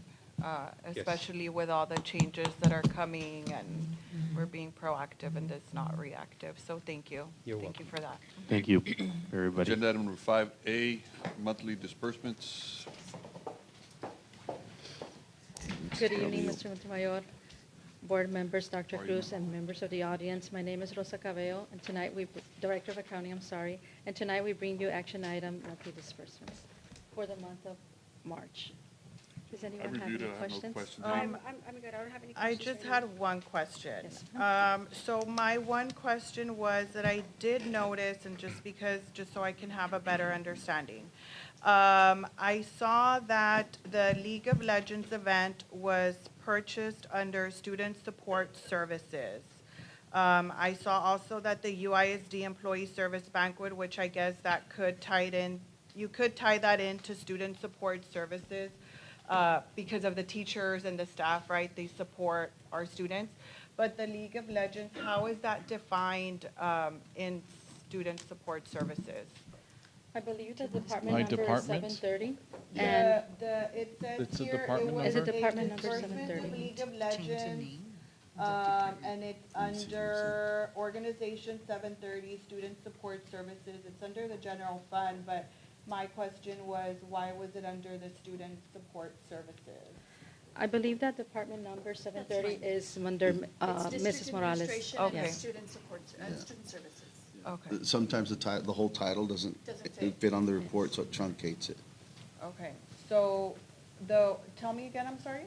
especially with all the changes that are coming, and we're being proactive and this, not reactive. So thank you. Thank you for that. Thank you, everybody. Agenda item number 5A, monthly disbursements. Good evening, Mr. Montemayor, board members, Dr. Cruz, and members of the audience. My name is Rosa Cabello, and tonight Director of Accounting, and tonight we bring you action item monthly disbursements for the month of March. Does anyone have any questions? I'm good. I don't have any questions. I just right had one question. Yes. So my one question was that I did notice, and just so I can have a better understanding, I saw that the League of Legends event was purchased under Student Support Services. I saw also that the UISD Employee Service Banquet, which I guess that could tie it in, you could tie that into student support services because of the teachers and the staff, right? They support our students. But the League of Legends, how is that defined in student support services? I believe the department My number is department? 730. The, And it says It's a here, it department was Is it a department number disbursement of 730? League of Legends, and it's under Organization 730, Student Support Services. It's under the general fund, but my question was, why was it under the Student Support Services? I believe that department number 730 is under Mrs. Morales. Okay. Yes. Student support, student services. Okay. Sometimes the whole title doesn't fit on the report, so it truncates it. Okay, so tell me again, I'm sorry?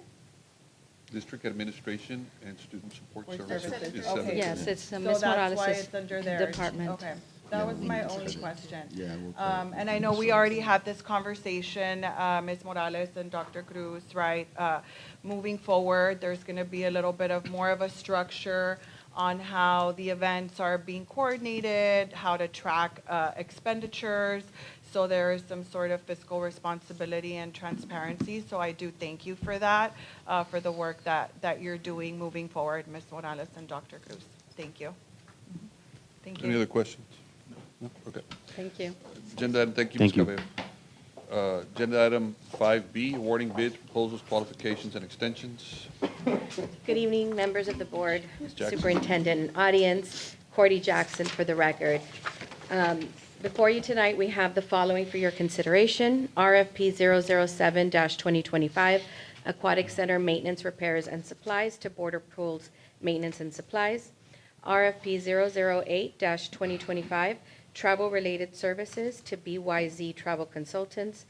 District Administration and Student Support Or Services. services. is Okay. 730. Yes, it's So Ms. that's why Morales' it's under there. department. Okay, that was my only question. Yeah, we'll And I know we already had this conversation, Ms. Morales and Dr. Cruz, right? Moving forward, there's going to be a little bit of more of a structure on how the events are being coordinated, how to track expenditures. So there is some sort of fiscal responsibility and transparency. So I do thank you for that, for the work that you're doing moving forward, Ms. Morales and Dr. Cruz. Thank you. Thank you. Any other questions? No? Okay. Thank you. Agenda item, thank you, Thank Ms. you. Cabello. Agenda item 5B, awarding bids, proposals, qualifications, and extensions. Good evening, members of the board, Jackson. superintendent, and audience. Cordy Jackson for the record. Before you tonight, we have the following for your consideration. RFP 007-2025, Aquatic Center Maintenance, Repairs, and Supplies to Border Pools Maintenance and Supplies. RFP 008-2025, Travel-Related Services to BYZ Travel Consultants,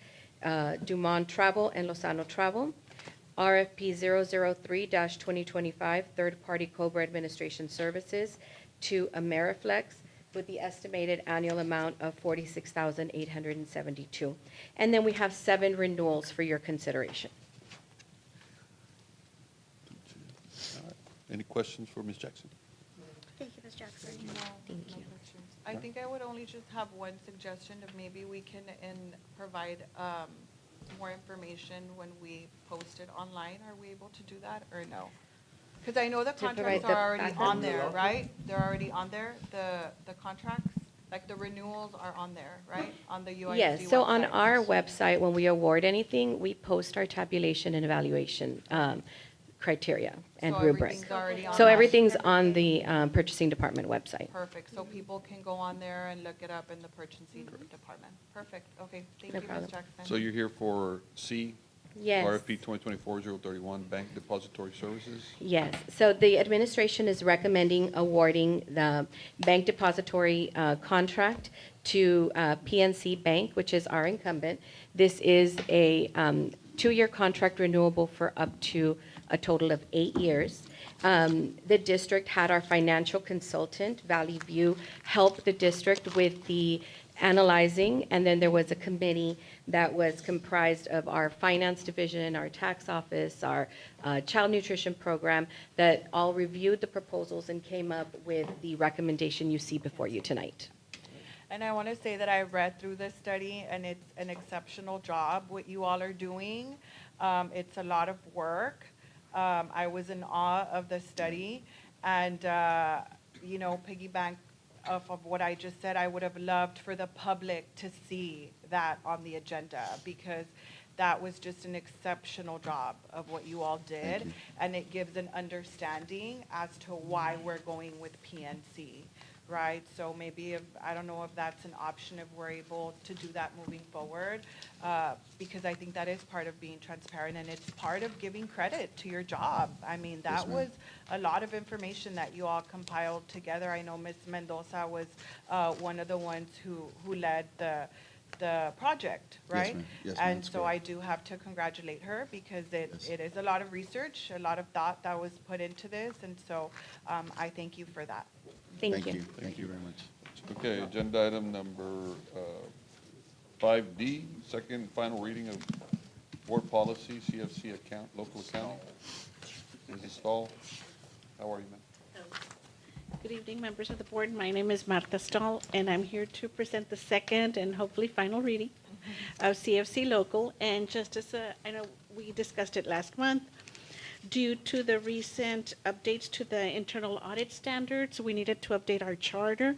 Dumont Travel, and Lozano Travel. RFP 003-2025, Third-Party COBRA Administration Services to Ameriflex with the estimated annual amount of $46,872. And then we have 7 renewals for your consideration. All right. Any questions for Ms. Jackson? Thank you, Ms. Jackson. Thank you. I think I would only just have one suggestion of maybe we can provide more information when we post it online. Are we able to do that or no? Because I know the contracts provide the are already backup. on there, right? They're already on there, the contracts? Like the renewals are on there, right? On the UIC Yes, so on website. our website, when we award anything, we post our tabulation and evaluation criteria and So rubric. everything's already on So that? everything's on the purchasing department website. Perfect, so people can go on there and look it up in the purchasing department. Perfect, okay, thank No you, Ms. problem. Jackson. So you're here for C? Yes. RFP 2024-031, Bank Depository Services? Yes, so the administration is recommending awarding the bank depository contract to PNC Bank, which is our incumbent. This is a 2-year contract renewable for up to a total of 8 years. The district had our financial consultant, Valley View, help the district with the analyzing, and then there was a committee that was comprised of our finance division, our tax office, our child nutrition program, that all reviewed the proposals and came up with the recommendation you see before you tonight. And I want to say that I read through this study, and it's an exceptional job what you all are doing. It's a lot of work. I was in awe of the study, and piggyback off of what I just said, I would have loved for the public to see that on the agenda, because that was just an exceptional job of what you all did, and it gives an understanding as to why we're going with PNC. Right, so maybe I don't know if that's an option if we're able to do that moving forward, because I think that is part of being transparent, and it's part of giving credit to your job. I mean, that was a lot of information that you all compiled together. I know Ms. Mendoza was one of the ones who led the project, right? ma'am. Yes, ma'am, And that's so I do have to congratulate her, because it is a lot of research, a lot of thought that was put into this, and so I thank you for that. Thank you. Thank you very much. Okay, agenda item number 5D, second and final reading of board policy, CFC local accounting. Mrs. Stahl, how are you, ma'am? Good evening, members of the board. My name is Marta Stahl, and I'm here to present the second and hopefully final reading of CFC Local. And just as I know we discussed it last month, due to the recent updates to the internal audit standards, we needed to update our charter.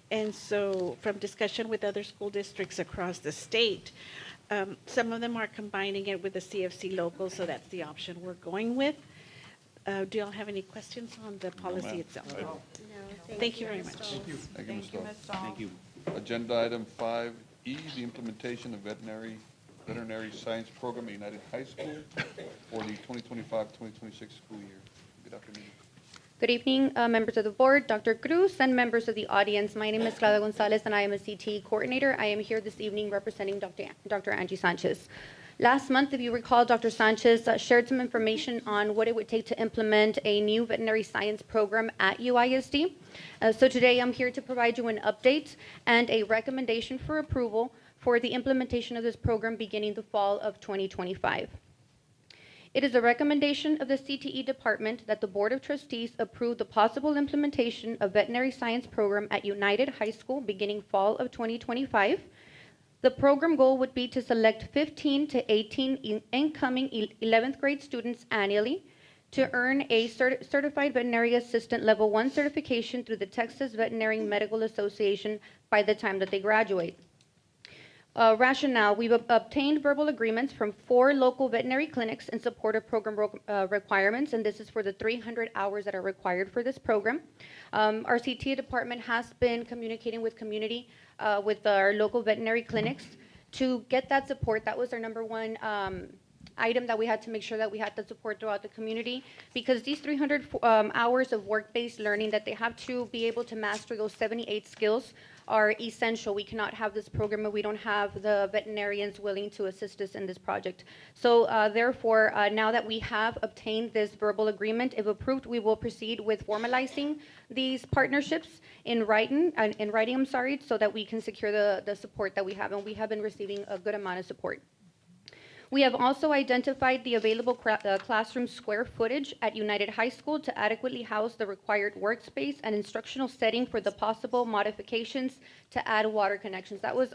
And so from discussion with other school districts across the state, some of them are combining it with the CFC Local, so that's the option we're going with. Do y'all have any questions on the policy itself? No. Thank you very much. Thank you. Thank you, Ms. Dahl. Thank you. Agenda item 5E, the implementation of veterinary science program at United High School for the 2025-2026 school year. Good afternoon. Good evening, members of the board, Dr. Cruz, and members of the audience. My name is Clara Gonzalez, and I am a CTE coordinator. I am here this evening representing Dr. Angie Sanchez. Last month, if you recall, Dr. Sanchez shared some information on what it would take to implement a new veterinary science program at UISD. So today, I'm here to provide you an update and a recommendation for approval for the implementation of this program beginning the fall of 2025. It is a recommendation of the CTE department that the Board of Trustees approve the possible implementation of veterinary science program at United High School beginning fall of 2025. The program goal would be to select 15 to 18 incoming 11th grade students annually to earn a certified veterinary assistant level 1 certification through the Texas Veterinary Medical Association by the time that they graduate. Rationale, we've obtained verbal agreements from 4 local veterinary clinics in support of program requirements, and this is for the 300 hours that are required for this program. Our CTA department has been communicating with community, with our local veterinary clinics to get that support. That was our number one item that we had to make sure that we had the support throughout the community, because these 300 hours of work-based learning that they have to be able to master those 78 skills are essential. We cannot have this program if we don't have the veterinarians willing to assist us in this project. So therefore, now that we have obtained this verbal agreement, if approved, we will proceed with formalizing these partnerships in writing, so that we can secure the support that we have, and we have been receiving a good amount of support. We have also identified the available classroom square footage at United High School to adequately house the required workspace and instructional setting for the possible modifications to add water connections. That was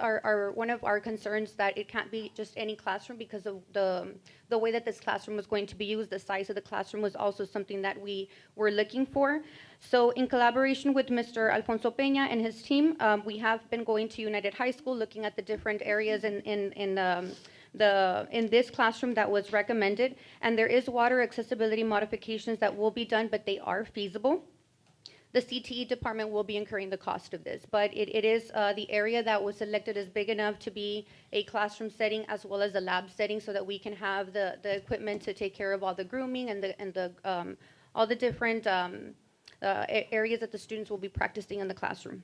one of our concerns, that it can't be just any classroom because of the way that this classroom was going to be used. The size of the classroom was also something that we were looking for. So in collaboration with Mr. Alfonso Peña and his team, we have been going to United High School, looking at the different areas in this classroom that was recommended, and there is water accessibility modifications that will be done, but they are feasible. The CTE department will be incurring the cost of this, but it is the area that was selected as big enough to be a classroom setting as well as a lab setting, so that we can have the equipment to take care of all the grooming and all the different areas that the students will be practicing in the classroom.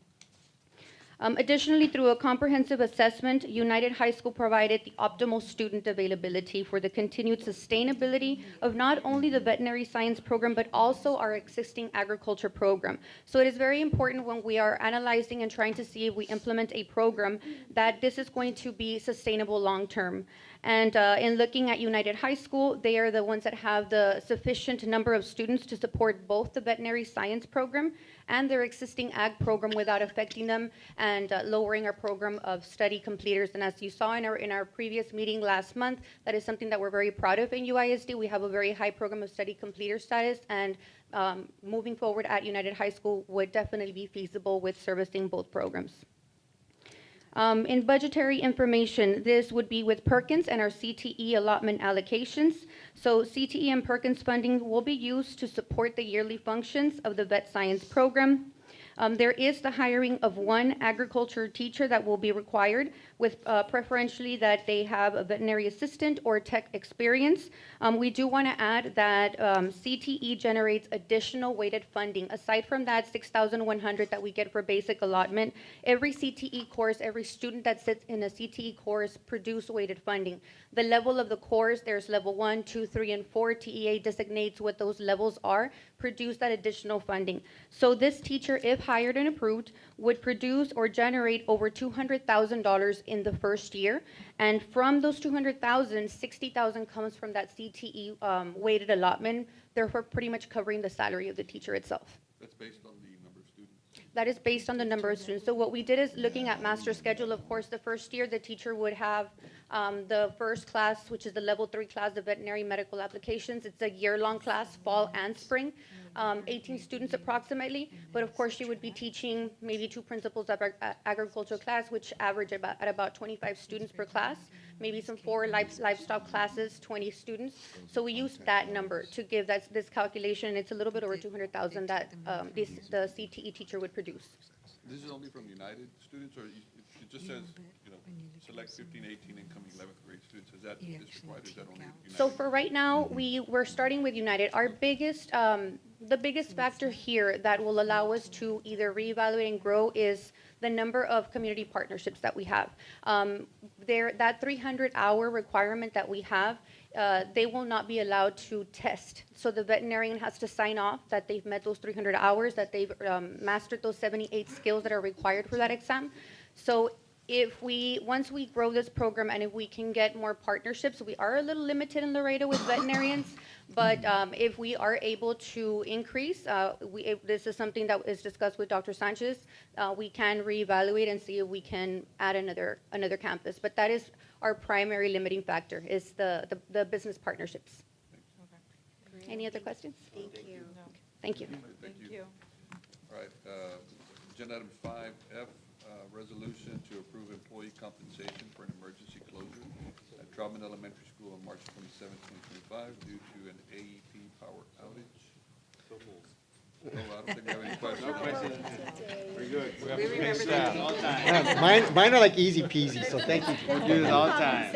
Additionally, through a comprehensive assessment, United High School provided the optimal student availability for the continued sustainability of not only the veterinary science program, but also our existing agriculture program. So it is very important when we are analyzing and trying to see if we implement a program that this is going to be sustainable long-term. And in looking at United High School, they are the ones that have the sufficient number of students to support both the veterinary science program and their existing ag program without affecting them and lowering our program of study completers. And as you saw in our previous meeting last month, that is something that we're very proud of in UISD. We have a very high program of study completer status, and moving forward at United High School would definitely be feasible with servicing both programs. In budgetary information, this would be with Perkins and our CTE allotment allocations. So CTE and Perkins funding will be used to support the yearly functions of the vet science program. There is the hiring of 1 agriculture teacher that will be required, with preferentially that they have a veterinary assistant or tech experience. We do want to add that CTE generates additional weighted funding. Aside from that $6,100 that we get for basic allotment, every CTE course, every student that sits in a CTE course produce weighted funding. The level of the course, there's level 1, 2, 3, and 4. TEA designates what those levels are, produce that additional funding. So this teacher, if hired and approved, would produce or generate over $200,000 in the first year. And from those $200,000, $60,000 comes from that CTE weighted allotment, therefore pretty much covering the salary of the teacher itself. That's based on the numbers that is based on the number of students. So what we did is looking at master schedule. Of course, the first year, the teacher would have the first class, which is the level 3 class, the veterinary medical applications. It's a year-long class, fall and spring, 18 students approximately. But of course, she would be teaching maybe 2 principles of agricultural class, which average at about 25 students per class. Maybe some 4 livestock classes, 20 students. So we used that number to give this calculation. It's a little bit over 200,000 that the CTE teacher would produce. This is only from United students, or it just says, select 15, 18 incoming 11th grade students? Is that district-wide, or is that only United? So for right now, we're starting with United. Our biggest, the biggest factor here that will allow us to either reevaluate and grow is the number of community partnerships that we have. That 300-hour requirement that we have, they will not be allowed to test. So the veterinarian has to sign off that they've met those 300 hours, that they've mastered those 78 skills that are required for that exam. So once we grow this program and if we can get more partnerships, we are a little limited in Laredo with veterinarians, but if we are able to increase, if this is something that is discussed with Dr. Sanchez, we can reevaluate and see if we can add another campus. But that is our primary limiting factor, is the business partnerships. Any other questions? Thank you. Thank you. Thank you. All right, agenda item 5F, resolution to approve employee compensation for an emergency closure at Troutman Elementary School on March 27, 2025 due to an AEP power outage. Oh, I don't think we have any questions. Very good. We remember that. all the time. Mine are like easy peasy, so thank you. We do this all the time.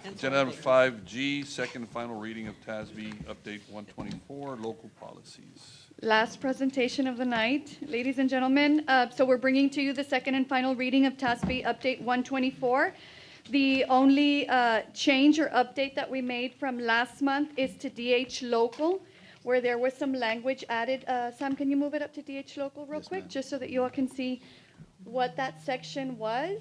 Agenda item 5G, second and final reading of TASB Update 124, local policies. Last presentation of the night, ladies and gentlemen. So we're bringing to you the second and final reading of TASB Update 124. The only change or update that we made from last month is to DH Local, where there was some language added. Sam, can you move it up to DH Local real quick, just so that you all can see what that section was?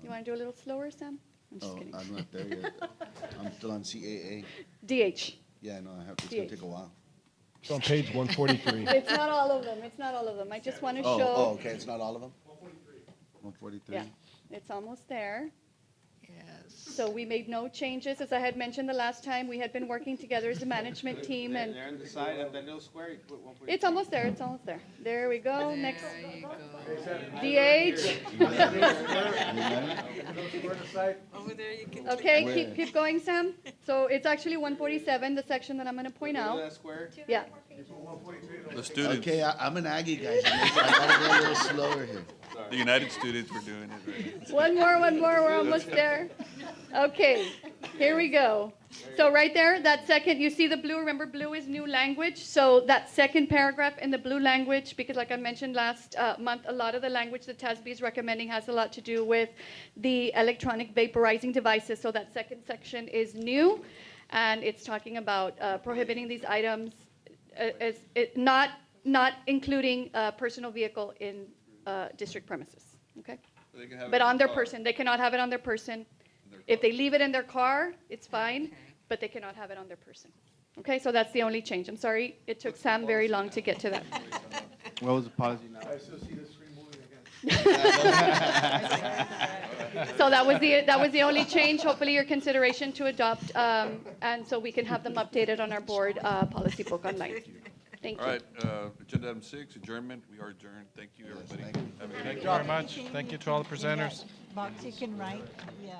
You want to do a little slower, Sam? I'm just kidding. I'm not there yet. I'm still on CAA. DH. Yeah, no, it's gonna take a while. It's on page 143. It's not all of them. It's not all of them. I just want to Oh, show. okay, it's not all of them? 143. Yeah, it's almost there. Yes. So we made no changes. As I had mentioned the last time, we had been working together as a management team, and They're on the side of that little square. You put 143. it's almost there. It's almost there. There we go. Next. DH. Over there, you can. Okay, keep going, Sam. So it's actually 147, the section that I'm going to point out. That square? Yeah. The students. Okay, I'm an Aggie, guys. I gotta go a little slower here. The United students were doing it right. One more, we're almost there. Okay, here we go. So right there, that second, you see the blue, remember blue is new language. So that second paragraph in the blue language, because like I mentioned last month, a lot of the language that TASB is recommending has a lot to do with the electronic vaporizing devices. So that second section is new, and it's talking about prohibiting these items, not including a personal vehicle in district premises, okay? They can have But it in on their car. person, they cannot have it on their person. If they leave it in their car, it's fine, but they cannot have it on their person. Okay, so that's the only change. I'm sorry, it took Sam very long to get to that. What was the policy now? I still see the screen moving again. So that was the only change. Hopefully your consideration to adopt, and so we can have them updated on our board policy book online. Thank you. All right, agenda item 6, adjournment. We are adjourned. Thank you, everybody. Have a good Thank night. you very much. Thank you to all the presenters. Box you can write, yeah.